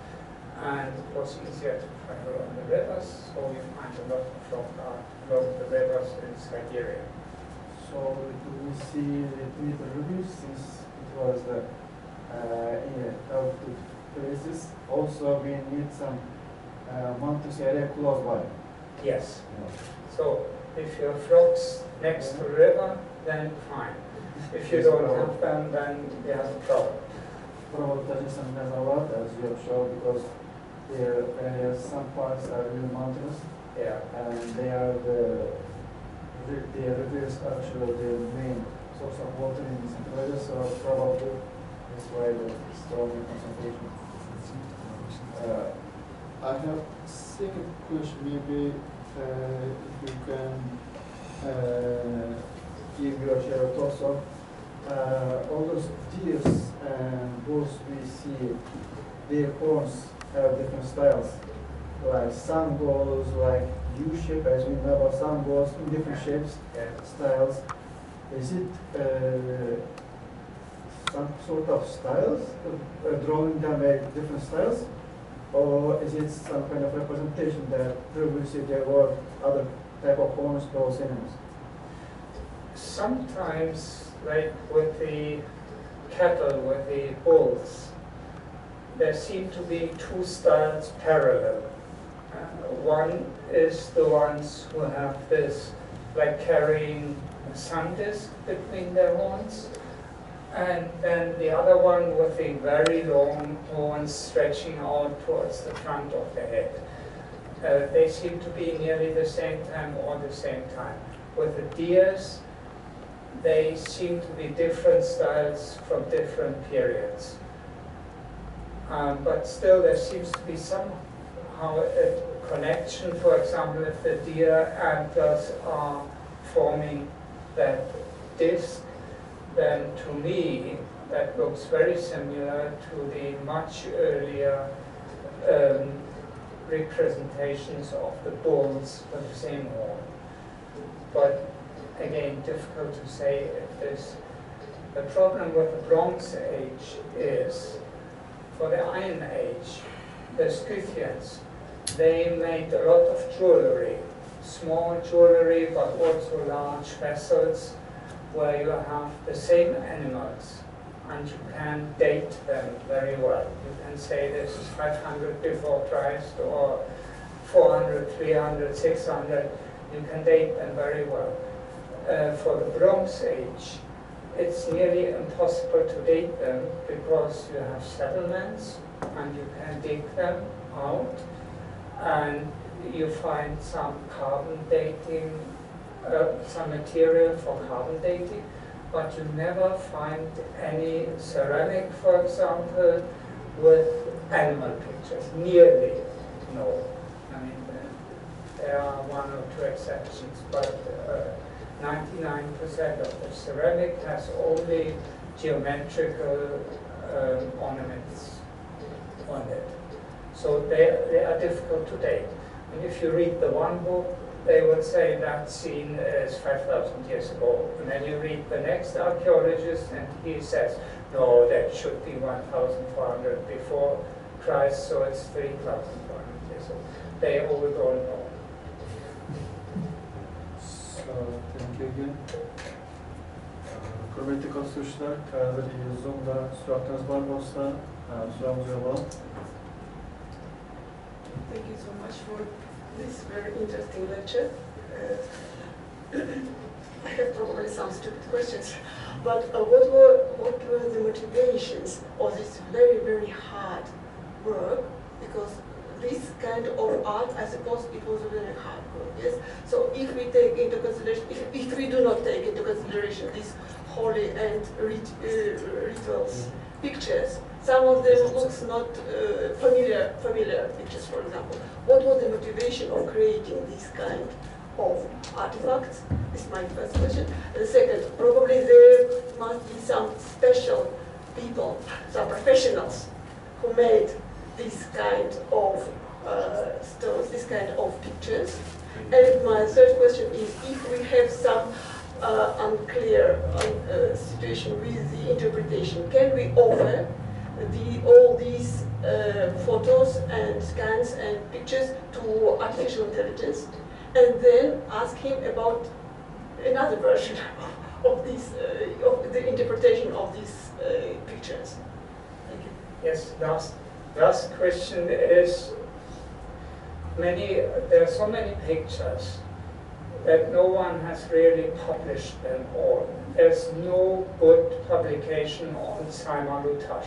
and it was easier to travel on the rivers, so you find a lot of rock art along the rivers in Siberia. So do we see the rivers since it was in altitude places? Also, we need some mountainous area close by. Yes. So if you have rocks next to the river, then fine. If you don't have them, then you have a problem. Probably Tajikistan has a lot, as you have shown, because some parts are really mountainous, Yeah. and they are the rivers are actually the main source of water in this area, so probably that's why the strong concentration. I have second question, maybe if you can give your share of thoughts on all those deers and bulls we see, their horns have different styles. Like some goes like U-shape, as we know about some goes in different shapes, styles. Is it some sort of styles, drawing them at different styles? Or is it some kind of representation that previously there were other type of horns for those animals? Sometimes, like with the cattle, with the bulls, there seem to be two styles parallel. One is the ones who have this, like carrying a sun disk between their horns, and then the other one with the very long horns stretching out towards the front of the head. They seem to be nearly the same time or the same time. With the deers, they seem to be different styles from different periods. But still there seems to be somehow a connection. For example, if the deer antlers are forming that disc, then to me that looks very similar to the much earlier representations of the bulls with the same horn. But again, difficult to say if this. The problem with the Bronze Age is, for the Iron Age, the Scythians, they made a lot of jewelry, small jewelry, but also large vessels, where you have the same animals, and you can date them very well. You can say this is 500 before Christ, or 400, 300, 600. You can date them very well. For the Bronze Age, it's nearly impossible to date them because you have settlements and you can dig them out, and you find some carbon dating, some material for carbon dating, but you never find any ceramic, for example, with animal pictures. Nearly no. I mean, there are one or two exceptions, but 99% of the ceramic has only geometrical ornaments on it. So they are difficult to date. And if you read the one book, they would say that scene is 5,000 years ago. And then you read the next archaeologist, and he says, no, that should be 1,400 before Christ, so it's 3,400 years old. They all don't know. Thank you again. Kıymetli katılışlar, Zoom'da sorularınız var mı olsa sorularımızı alalım. Thank you so much for this very interesting lecture. I have probably some stupid questions, but what were the motivations of this very, very hard work? Because this kind of art, I suppose it was a very hard work, yes? So if we take into consideration, if we do not take into consideration these holy and rituals pictures, some of them looks not familiar pictures, for example. What was the motivation of creating this kind of artifacts? This is my first question. And the second, probably there must be some special people, some professionals who made this kind of stones, this kind of pictures. And my third question is, if we have some unclear situation with the interpretation, can we offer all these photos and scans and pictures to artificial intelligence, and then ask him about another version of this, of the interpretation of these pictures? Thank you. Yes, last question is, there are so many pictures that no one has really published them all. There's no good publication on Saymalutash,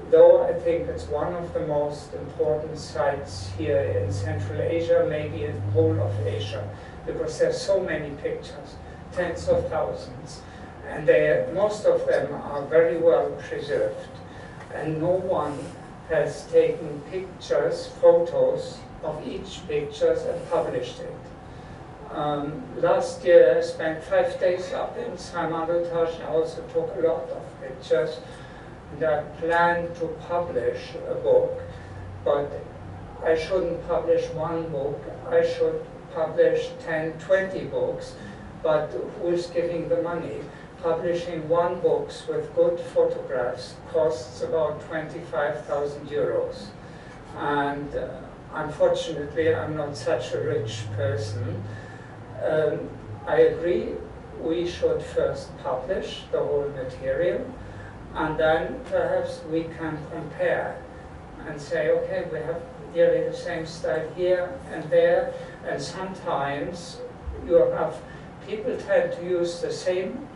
though I think it's one of the most important sites here in Central Asia, maybe in the whole of Asia, because there's so many pictures, tens of thousands, and most of them are very well preserved, and no one has taken pictures, photos of each pictures and published it. Last year I spent 5 days up in Saymalutash. I also took a lot of pictures, and I plan to publish a book, but I shouldn't publish one book. I should publish 10, 20 books, but who's giving the money? Publishing one book with good photographs costs about 25,000 euros. And unfortunately, I'm not such a rich person. I agree, we should first publish the whole material, and then perhaps we can compare and say, okay, we have nearly the same style here and there, and sometimes you have, people tend to use the same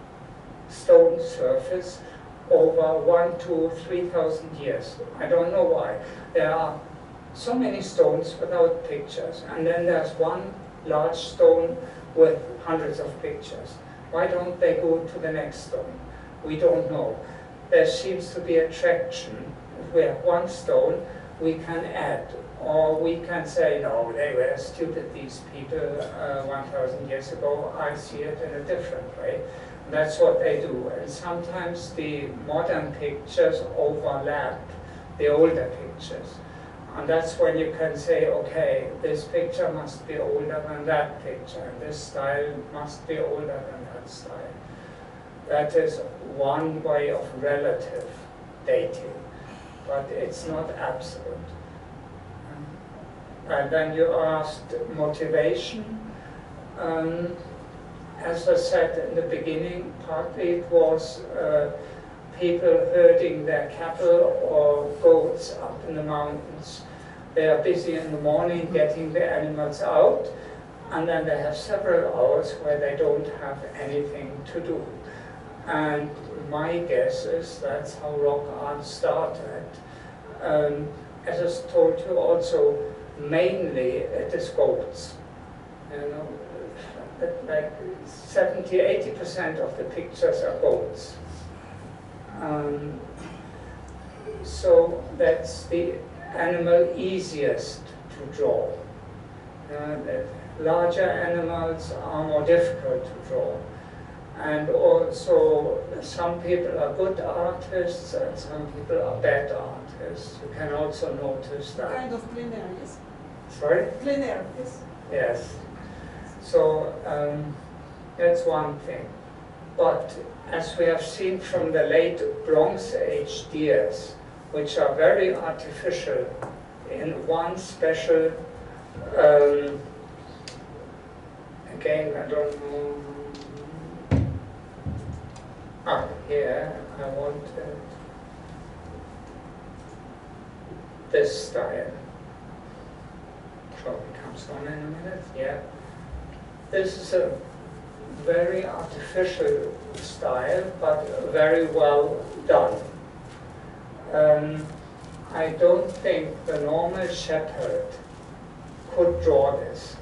stone surface over 1,000 to 3,000 years. I don't know why. There are so many stones without pictures, and then there's one large stone with hundreds of pictures. Why don't they go to the next stone? We don't know. There seems to be attraction. If we have one stone, we can add, or we can say, no, they were stupid, these people 1,000 years ago. I see it in a different way. And that's what they do. And sometimes the modern pictures overlap the older pictures. And that's when you can say, okay, this picture must be older than that picture, and this style must be older than that style. That is one way of relative dating, but it's not absolute. And then you asked motivation. As I said in the beginning, partly it was people herding their cattle or goats up in the mountains. They are busy in the morning getting the animals out, and then they have several hours where they don't have anything to do. And my guess is that's how rock art started. As I told you also, mainly it is goats. You know, like 70–80% of the pictures are goats. So that's the animal easiest to draw. The larger animals are more difficult to draw. And also, some people are good artists and some people are bad artists. You can also notice that. Kind of plein air, yes. Sorry? Plein air, yes. Yes. So that's one thing. But as we have seen from the late Bronze Age deers, which are very artificial in one special, again, I don't know, here, I want this style. Probably comes on in a minute, yeah. This is a very artificial style, but very well done. I don't think the normal shepherd could draw this,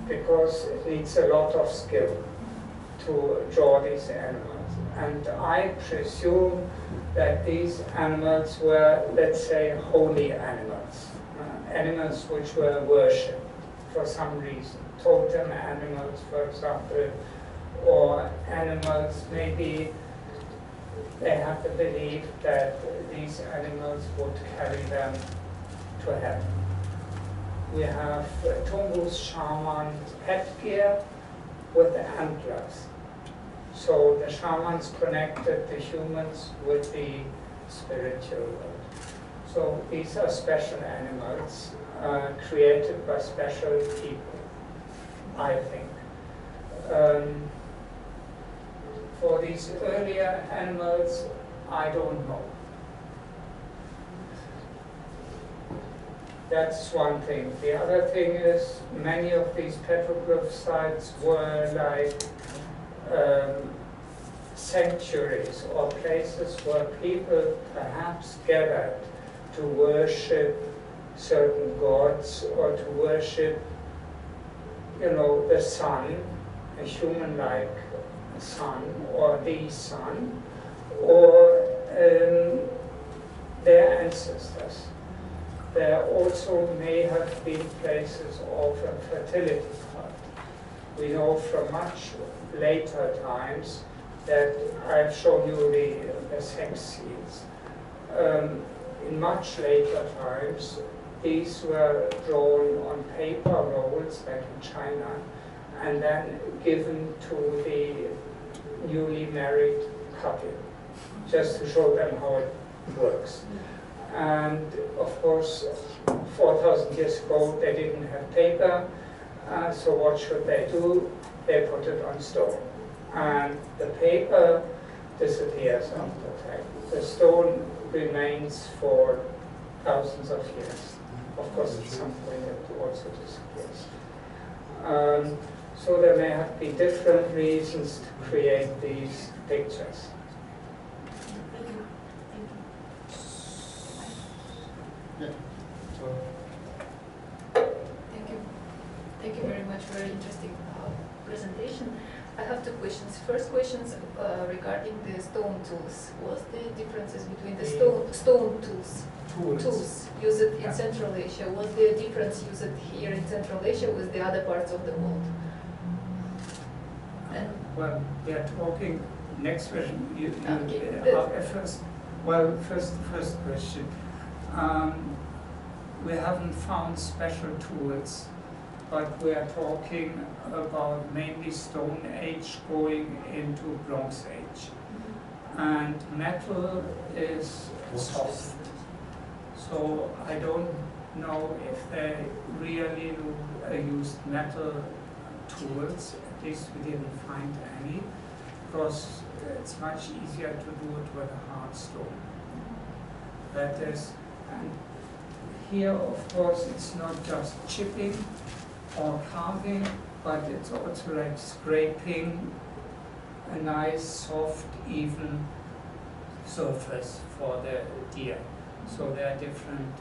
because it needs a lot of skill to draw these animals. And I presume that these animals were, let's say, holy animals, animals which were worshipped for some reason, totem animals, for example, or animals, maybe they have the belief that these animals would carry them to heaven. We have Tungu's shaman headgear with the antlers. So the shamans connected the humans with the spiritual world. So these are special animals created by special people, I think. For these earlier animals, I don't know. That's one thing. The other thing is, many of these petroglyph sites were like sanctuaries or places where people perhaps gathered to worship certain gods or to worship, the sun, a human-like sun, or the sun, or their ancestors. There also may have been places of a fertility cult. We know from much later times that I've shown you the sex seals. In much later times, these were drawn on paper rolls, like in China, and then given to the newly married couple, just to show them how it works. And of course, 4,000 years ago, they didn't have paper, so what should they do? They put it on stone. And the paper disappears after time. The stone remains for thousands of years. Of course, at some point it also disappears. So there may have been different reasons to create these pictures. Yeah. So, Thank you very much. Very interesting presentation. I have two questions. First questions regarding the stone tools. What's the differences between the stone tools used in Central Asia? What's the difference used here in Central Asia with the other parts of the world? And well, we are talking next question. First question. We haven't found special tools, but we are talking about mainly Stone Age going into Bronze Age. And metal is soft. So I don't know if they really used metal tools. At least we didn't find any, because it's much easier to do it with a hard stone. That is, and here of course it's not just chipping or carving, but it's also like scraping a nice, soft, even surface for the deer. So there are different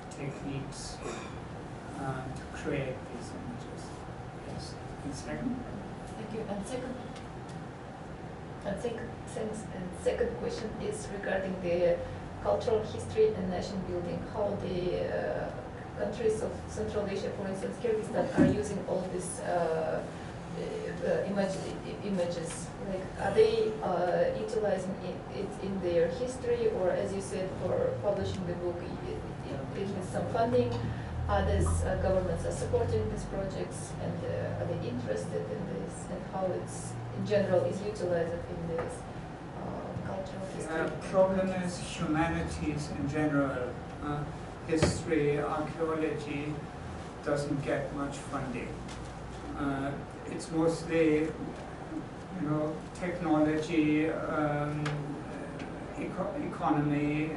techniques to create these images. Yes. And second? thank you. Second question is regarding the cultural history and nation building. How the countries of Central Asia, for instance, Kyrgyzstan, are using all these images. Like, are they utilizing it in their history, or, as you said, for publishing the book, it with some funding? Others governments are supporting these projects, and are they interested in this, and how it's in general is utilized in this cultural history? The problem is humanities in general. History, archaeology doesn't get much funding. It's mostly, technology, economy,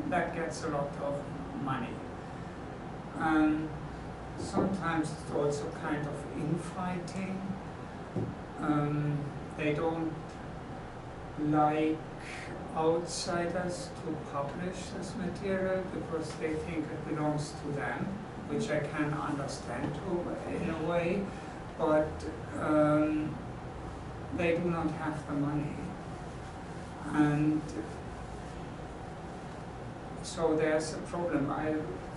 that gets a lot of money. Sometimes it's also kind of infighting. They don't like outsiders to publish this material because they think it belongs to them, which I can understand in a way, but they do not have the money. And so there's a problem.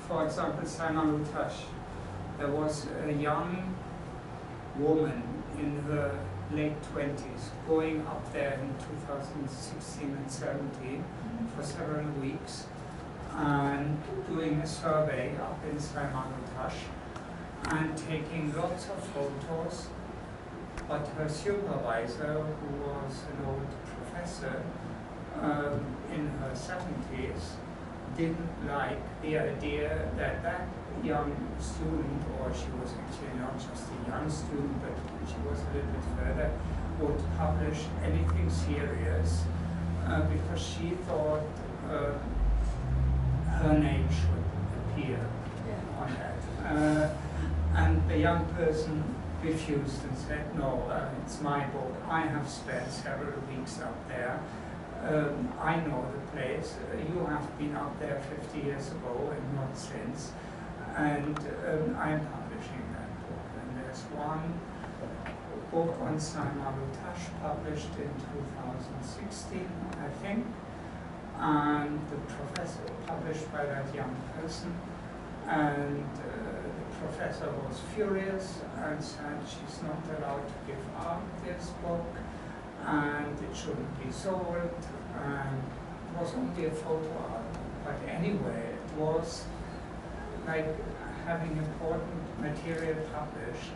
For example, Salman Utash, there was a young woman in her late 20s going up there in 2016 and 17 for several weeks and doing a survey up in Salman Utash and taking lots of photos, but her supervisor, who was an old professor in her 70s, didn't like the idea that that young student, or she was actually not just a young student, but she was a little bit further, would publish anything serious because she thought her name should appear on that. And the young person refused and said, no, it's my book. I have spent several weeks up there. I know the place. You have been up there 50 years ago and not since. And I'm publishing that book. And there's one book on Salman Utash published in 2016, I think. And the professor, published by that young person. And the professor was furious and said she's not allowed to give out this book, and it shouldn't be sold, and it was only a photo album. But anyway, it was like having important material published,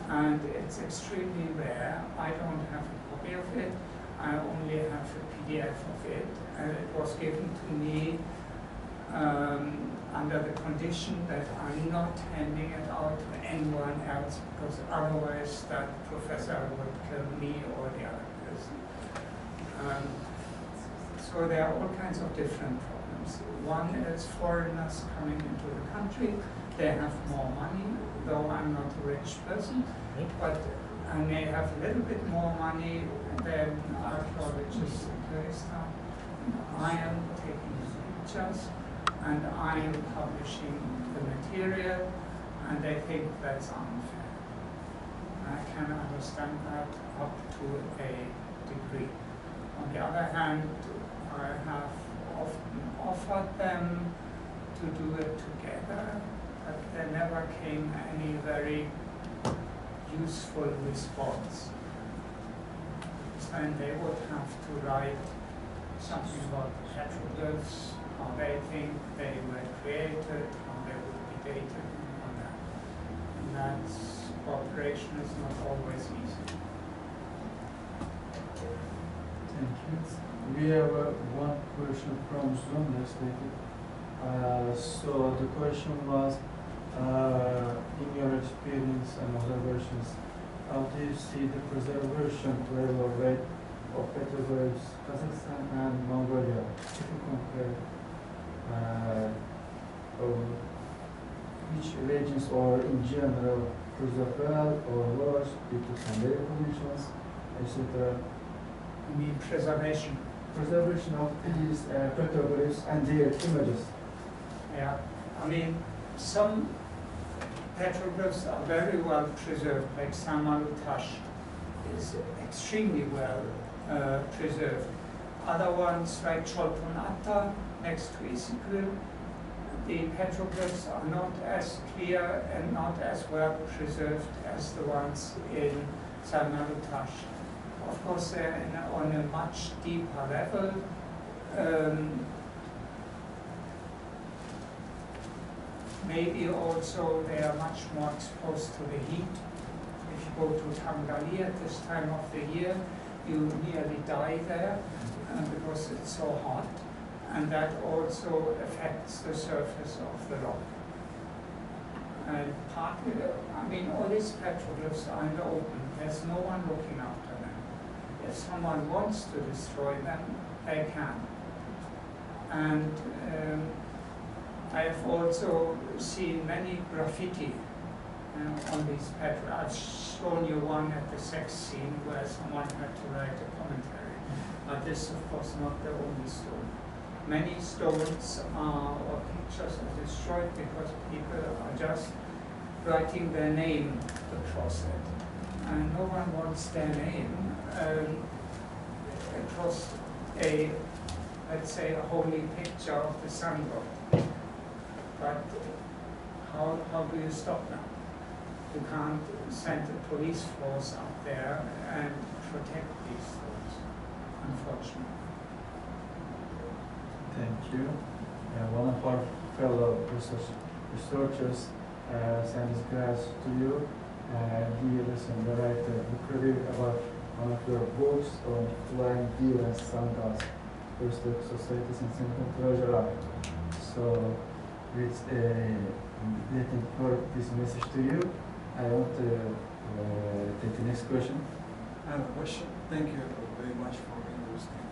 and it's extremely rare. I don't have a copy of it. I only have a PDF of it, and it was given to me under the condition that I'm not handing it out to anyone else, because otherwise that professor would kill me or the other person. So there are all kinds of different problems. One is foreigners coming into the country. They have more money, though I'm not a rich person, but I may have a little bit more money than archaeologists in Kyrgyzstan. I am taking pictures and I am publishing the material, and they think that's unfair. I can understand that up to a degree. On the other hand, I have often offered them to do it together, but there never came any very useful response. And they would have to write something about the petroglyphs, how they think they were created, how they would be dated, and all that. And that cooperation is not always easy. Thank you. We have one question from Zoom, let's take it. So the question was, in your experience and observations, how do you see the preservation level rate of petroglyphs Kazakhstan and Mongolia? If you compare which regions or in general preserve well or worse due to secondary conditions, etc. You mean preservation? Preservation of these petroglyphs and their images. Yeah, I mean, some petroglyphs are very well preserved, like Salman Utash is extremely well preserved. Other ones, like Cholpon-Ata, next to Isikul, the petroglyphs are not as clear and not as well preserved as the ones in Salman Utash. Of course, they're on a much deeper level. Maybe also they are much more exposed to the heat. If you go to Tangali at this time of the year, you nearly die there because it's so hot. And that also affects the surface of the rock. And partly, I mean, all these petroglyphs are in the open. There's no one looking after them. If someone wants to destroy them, they can. And I have also seen many graffiti on these petroglyphs. I've shown you one at the sex scene where someone had to write a commentary. But this, of course, not the only stone. Many stones or pictures are destroyed because people are just writing their name across it. And no one wants their name across a, let's say, a holy picture of the sun god. But how do you stop now? You can't send a police force up there and protect these stones, unfortunately. Thank you. One of our fellow researchers sent his grants to you. He listened to write a book review about one of your books on flying deal and sun gods, first societies and simple treasure art. So, with letting for this message to you, I want to take the next question. I have a question. Thank you very much for the interesting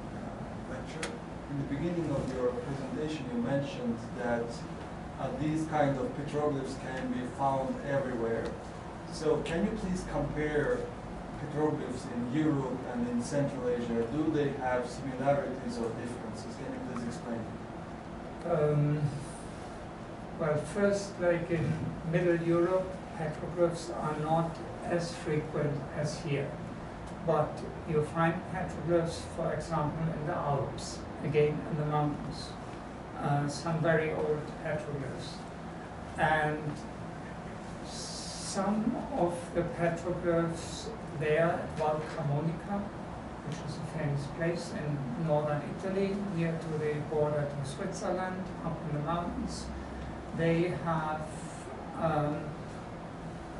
lecture. In the beginning of your presentation, you mentioned that these kind of petroglyphs can be found everywhere. So can you please compare petroglyphs in Europe and in Central Asia? Do they have similarities or differences? Can you please explain? Well, first, like in Middle Europe, petroglyphs are not as frequent as here. But you find petroglyphs, for example, in the Alps, again in the mountains, some very old petroglyphs. And some of the petroglyphs there at Val Camonica, which is a famous place in northern Italy, near to the border to Switzerland, up in the mountains, they have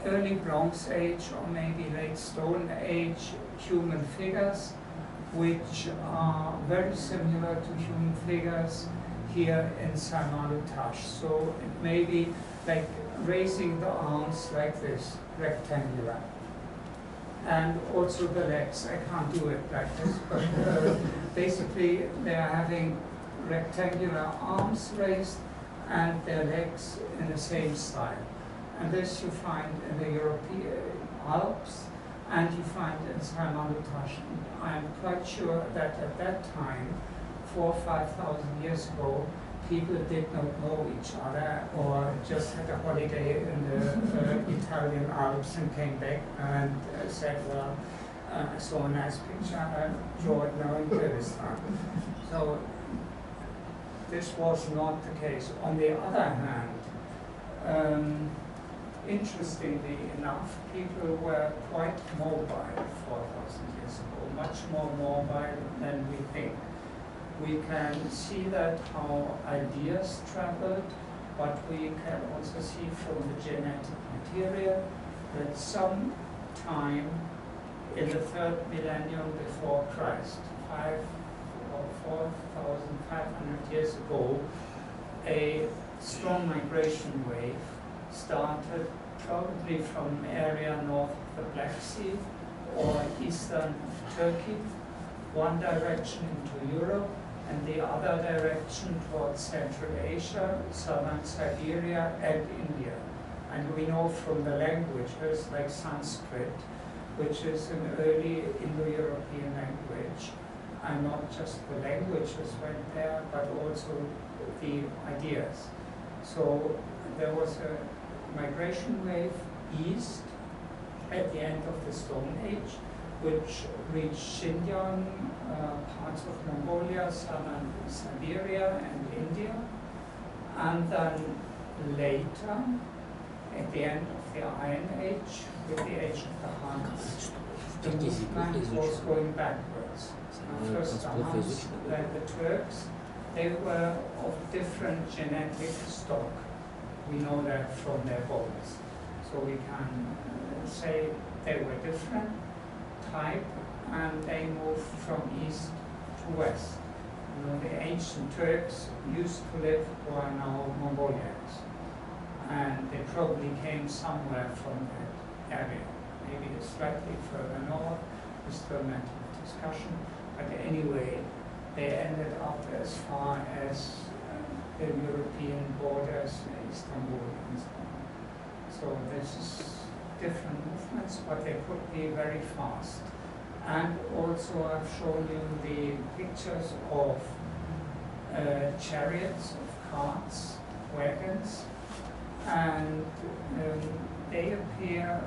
early Bronze Age or maybe late Stone Age human figures, which are very similar to human figures here in Saint-Malo-Tache. So it may be like raising the arms like this, rectangular. And also the legs. I can't do it like this, but basically they are having rectangular arms raised and their legs in the same style. And this you find in the European Alps, and you find in Saint-Malo-Tache. I'm quite sure that at that time, 4,000 or 5,000 years ago, people did not know each other or just had a holiday in the Italian Alps and came back and said, well, I saw a nice picture, I draw it now in Kyrgyzstan. So this was not the case. On the other hand, interestingly enough, people were quite mobile 4,000 years ago, much more mobile than we think. We can see that how ideas traveled, but we can also see from the genetic material that some time in the 3rd millennium before Christ, 4,500 years ago, a strong migration wave started probably from area north of the Black Sea or eastern Turkey, one direction into Europe and the other direction towards Central Asia, southern Siberia and India. And we know from the languages like Sanskrit, which is an early Indo-European language, and not just the languages went there, but also the ideas. So there was a migration wave east at the end of the Stone Age, which reached Xinjiang, parts of Mongolia, southern Siberia and India. And then later, at the end of the Iron Age, with the age of the Huns, the movement was going backwards. First the Huns, then the Turks. They were of different genetic stock. We know that from their bones. So we can say they were different type, and they moved from east to west. You know, the ancient Turks used to live who are now Mongolians, and they probably came somewhere from that area, maybe slightly further north. We're still matter of discussion, but anyway, they ended up as far as the European borders, Istanbul and so on. So this is different movements, but they could be very fast. And also I've shown you the pictures of chariots, of carts, wagons, and they appear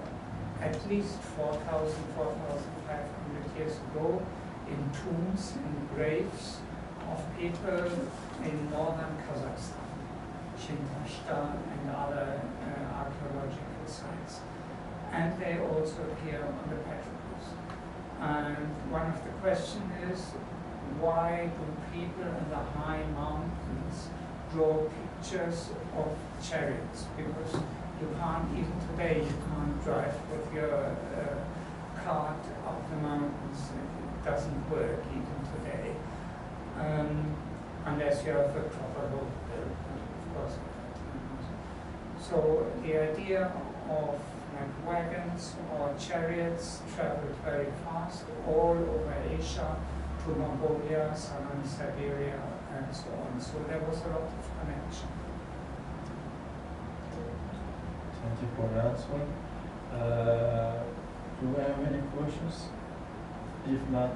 at least 4,000, 4,500 years ago in tombs, in graves of people in northern Kazakhstan, Shintashta and other archaeological sites. And they also appear on the petroglyphs. And one of the questions is, why do people in the high mountains draw pictures of chariots? Because you can't, even today, you can't drive with your cart up the mountains. It doesn't work even today, unless you have a proper road built, of course. So the idea of like wagons or chariots traveled very fast all over Asia to Mongolia, southern Siberia, and so on. So there was a lot of connection. Thank you for the answer. Do we have any questions? If not,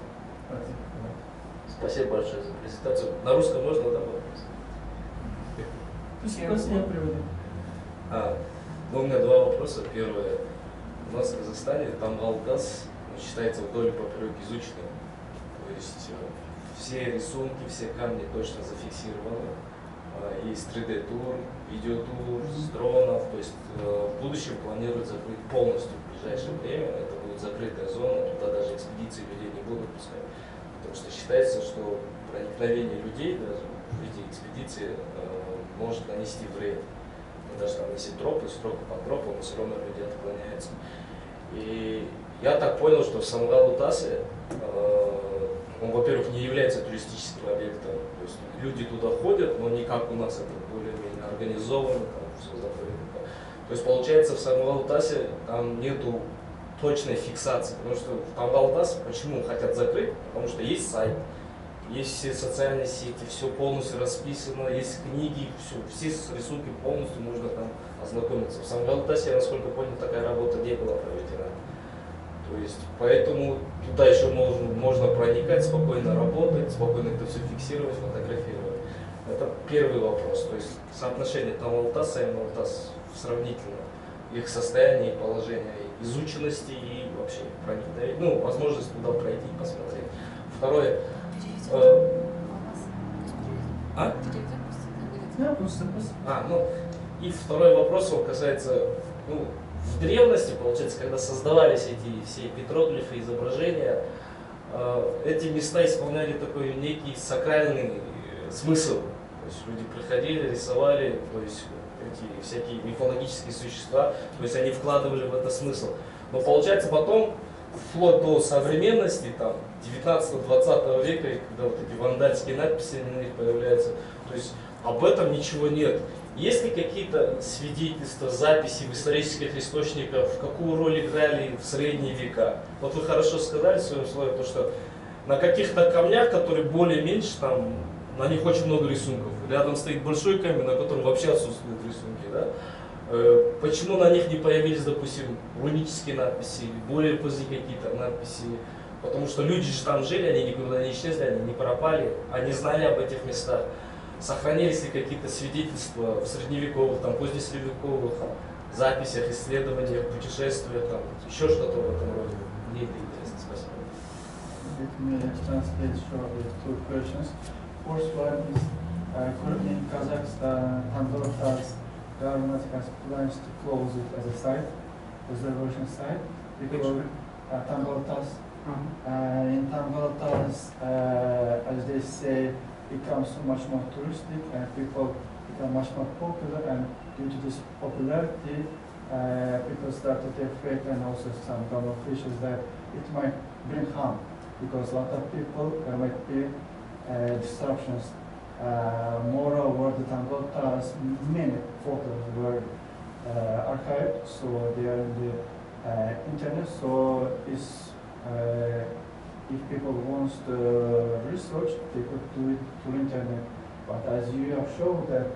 Спасибо большое за презентацию. На русском можно, да, вопрос? Ну, у меня два вопроса. Первое. У нас в Казахстане Тамгалтас считается вдоль и поперек изученным. То есть все рисунки, все камни точно зафиксированы. Есть 3D-тур, видеотур с дронов. То есть в будущем планируют закрыть полностью в ближайшее время. Это будет закрытая зона, туда даже экспедиции людей не будут пускать. Потому что считается, что проникновение людей даже в эти экспедиции может нанести вред. Даже там, если тропы, строго по тропам, но все равно люди отклоняются. И я так понял, что Самгал-Утасы, он, во-первых, не является туристическим объектом. То есть люди туда ходят, но не как у нас, это более-менее организовано, там все закрыто. То есть получается, в Самгал-Утасе там нету точной фиксации. Потому что в Тамгал-Утас почему хотят закрыть? Потому что есть сайт. Есть все социальные сети, все полностью расписано, есть книги, все рисунки полностью можно там ознакомиться. В Самгал-Утасе, насколько понял, такая работа не была проведена. То есть, поэтому туда еще можно проникать, спокойно работать, спокойно это все фиксировать, фотографировать. Это первый вопрос. То есть соотношение Тамгал-Утаса и Амгал-Утас сравнительно. Их состояние и положение, изученности и вообще проникновения, ну, возможность туда пройти и посмотреть. Второе. И второй вопрос, он касается, в древности, получается, когда создавались эти все петроглифы, изображения, эти места исполняли такой некий сакральный смысл. То есть люди приходили, рисовали, то есть эти всякие мифологические существа, то есть они вкладывали в это смысл. Но получается потом, вплоть до современности, там, 19-20 века, когда вот эти вандальские надписи на них появляются, то есть об этом ничего нет. Есть ли какие-то свидетельства, записи в исторических источниках, какую роль играли в средние века? Вот вы хорошо сказали в своем слове, то, что на каких-то камнях, которые более-меньше, там, на них очень много рисунков. Рядом стоит большой камень, на котором вообще отсутствуют рисунки. Да? Почему на них не появились, допустим, рунические надписи или более поздние какие-то надписи? Потому что люди же там жили, они никуда не исчезли, они не пропали, они знали об этих местах. Сохранились ли какие-то свидетельства в средневековых, там, позднесредневековых записях, исследованиях, путешествиях, там, еще что-то в этом роде? Мне это интересно. Спасибо. Let me translate shortly two questions. First one is, currently in Kazakhstan, Tamgалтас government has plans to close it as a site, reservation site, because Tamgалтас, in Tamgалтас, as they say, becomes so much more touristic and people become much more popular, and due to this popularity, people start to get afraid, and also some government officials that it might bring harm because a lot of people, there might be disruptions. Moreover, the Tamgалтás, many photos were archived, so they are in the internet, so it's if people want to research, they could do it through internet. But as you have shown that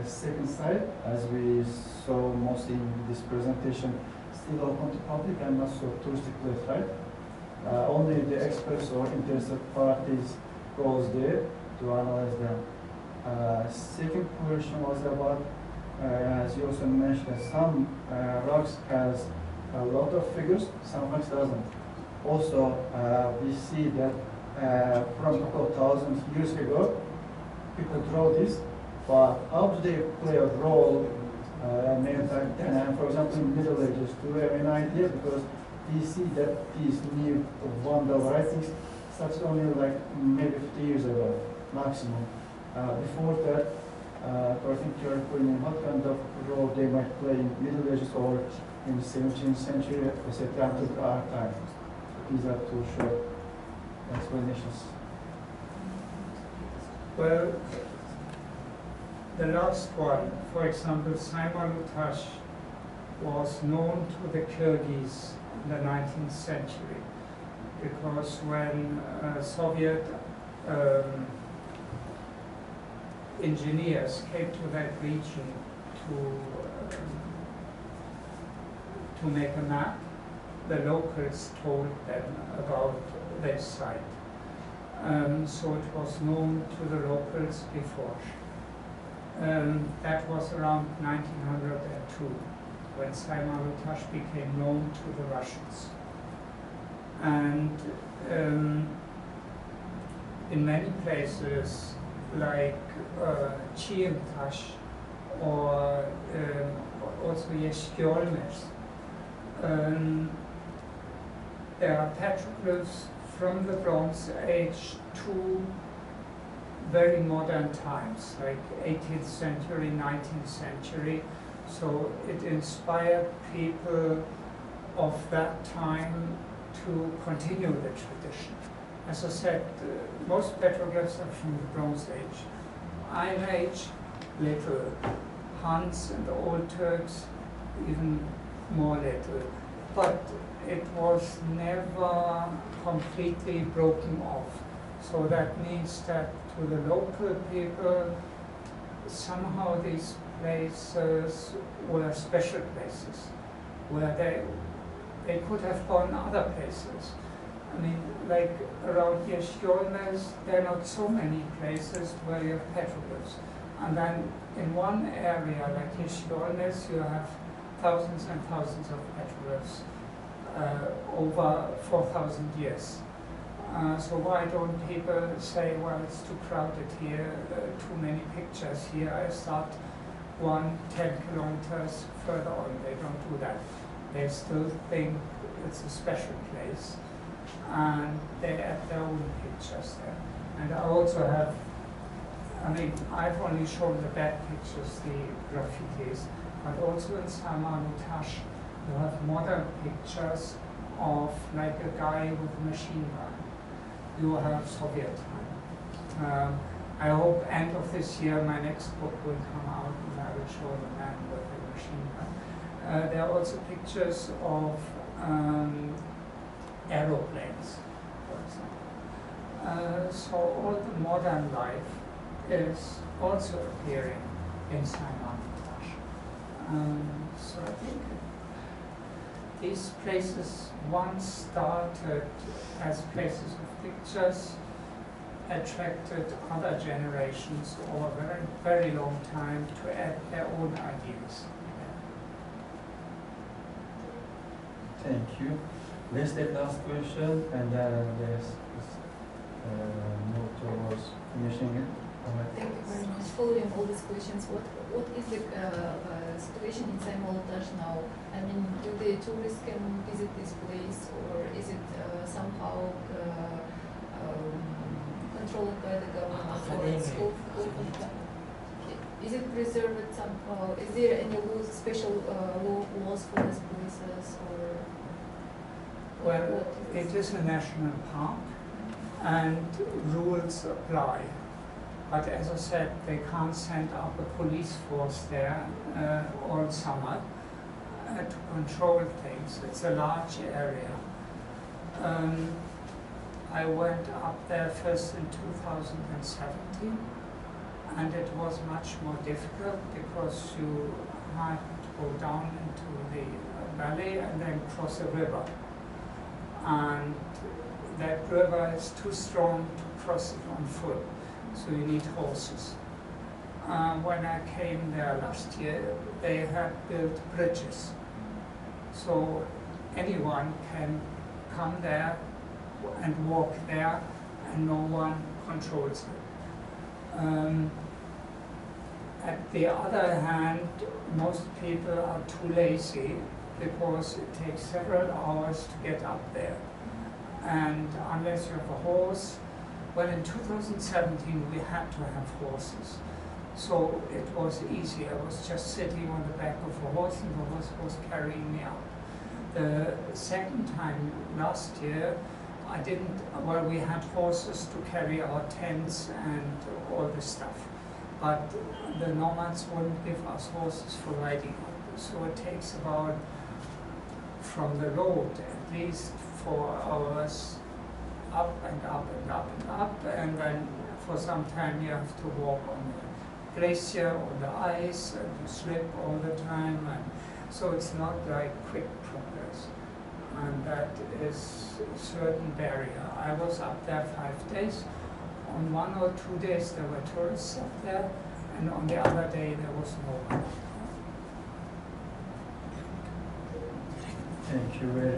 Second side, as we saw mostly in this presentation, still open to public and not so touristic place, right? Only the experts or interested parties goes there to analyze them. Second question was about, as you also mentioned, some rocks has a lot of figures, some rocks doesn't. Also, we see that from a couple of thousand years ago, people draw this, but how do they play a role maybe back then? And for example, in Middle Ages, do you have any idea? Because we see that these new Vandal writings started only like maybe 50 years ago, maximum. Before that, I think your opinion, what kind of role they might play in Middle Ages or in the 17th century, etc., to our time? These are two short explanations. Well, the last one, for example, Simon Lutash was known to the Kyrgyz in the 19th century because when Soviet engineers came to that region to make a map, the locals told them about this site. So it was known to the locals before. That was around 1902 when Simon Lutash became known to the Russians. And in many places like Chiemtash or also Yeshkyolmes, there are petroglyphs from the Bronze Age to very modern times, like 18th century, 19th century. So it inspired people of that time to continue the tradition. As I said, most petroglyphs are from the Bronze Age. Iron Age, little. Huns and the old Turks, even more little. But it was never completely broken off. So that means that to the local people, somehow these places were special places, where they could have gone other places. I mean, like around here, Skjolnes, there are not so many places where you have petroglyphs. And then in one area, like here, Skjolnes, you have thousands and thousands of petroglyphs over 4,000 years. So why don't people say, well, it's too crowded here, too many pictures here, I start 10 kilometers further on. They don't do that. They still think it's a special place, and they add their own pictures there. And I also have, I mean, I've only shown the bad pictures, the graffitis, but also in Simon Lutash, you have modern pictures of like a guy with a machine gun. You have Soviet time. I hope end of this year my next book will come out and I will show the man with the machine gun. There are also pictures of aeroplanes, for example. So all the modern life is also appearing in Simon Lutash. So I think these places once started as places of pictures, attracted other generations over a very, very long time to add their own ideas. Thank you. Let's take last question and then let's move towards finishing it. Thank you very much. Following all these questions, what is the situation in Simon Lutash now? I mean, do the tourists can visit this place, or is it somehow controlled by the government? Or it's open? Is it preserved somehow? Is there any special laws for these places, or? Well, it is a national park, and rules apply. But as I said, they can't send up a police force there all summer to control things. It's a large area. I went up there first in 2017, and it was much more difficult because you had to go down into the valley and then cross a river. And that river is too strong to cross it on foot, so you need horses. When I came there last year, they had built bridges. So anyone can come there and walk there, and no one controls it. At the other hand, most people are too lazy because it takes several hours to get up there. And unless you have a horse, well, in 2017 we had to have horses. So it was easy. I was just sitting on the back of a horse and the horse was carrying me up. The second time last year, I didn't, well, we had horses to carry our tents and all the stuff. But the nomads wouldn't give us horses for riding. So it takes about, from the road, at least 4 hours up and up and up and up. And then for some time you have to walk on the glacier, on the ice, and you slip all the time. And so it's not like quick progress. And that is a certain barrier. I was up there 5 days. On 1 or 2 days there were tourists up there, and on the other day there was no one. Thank you very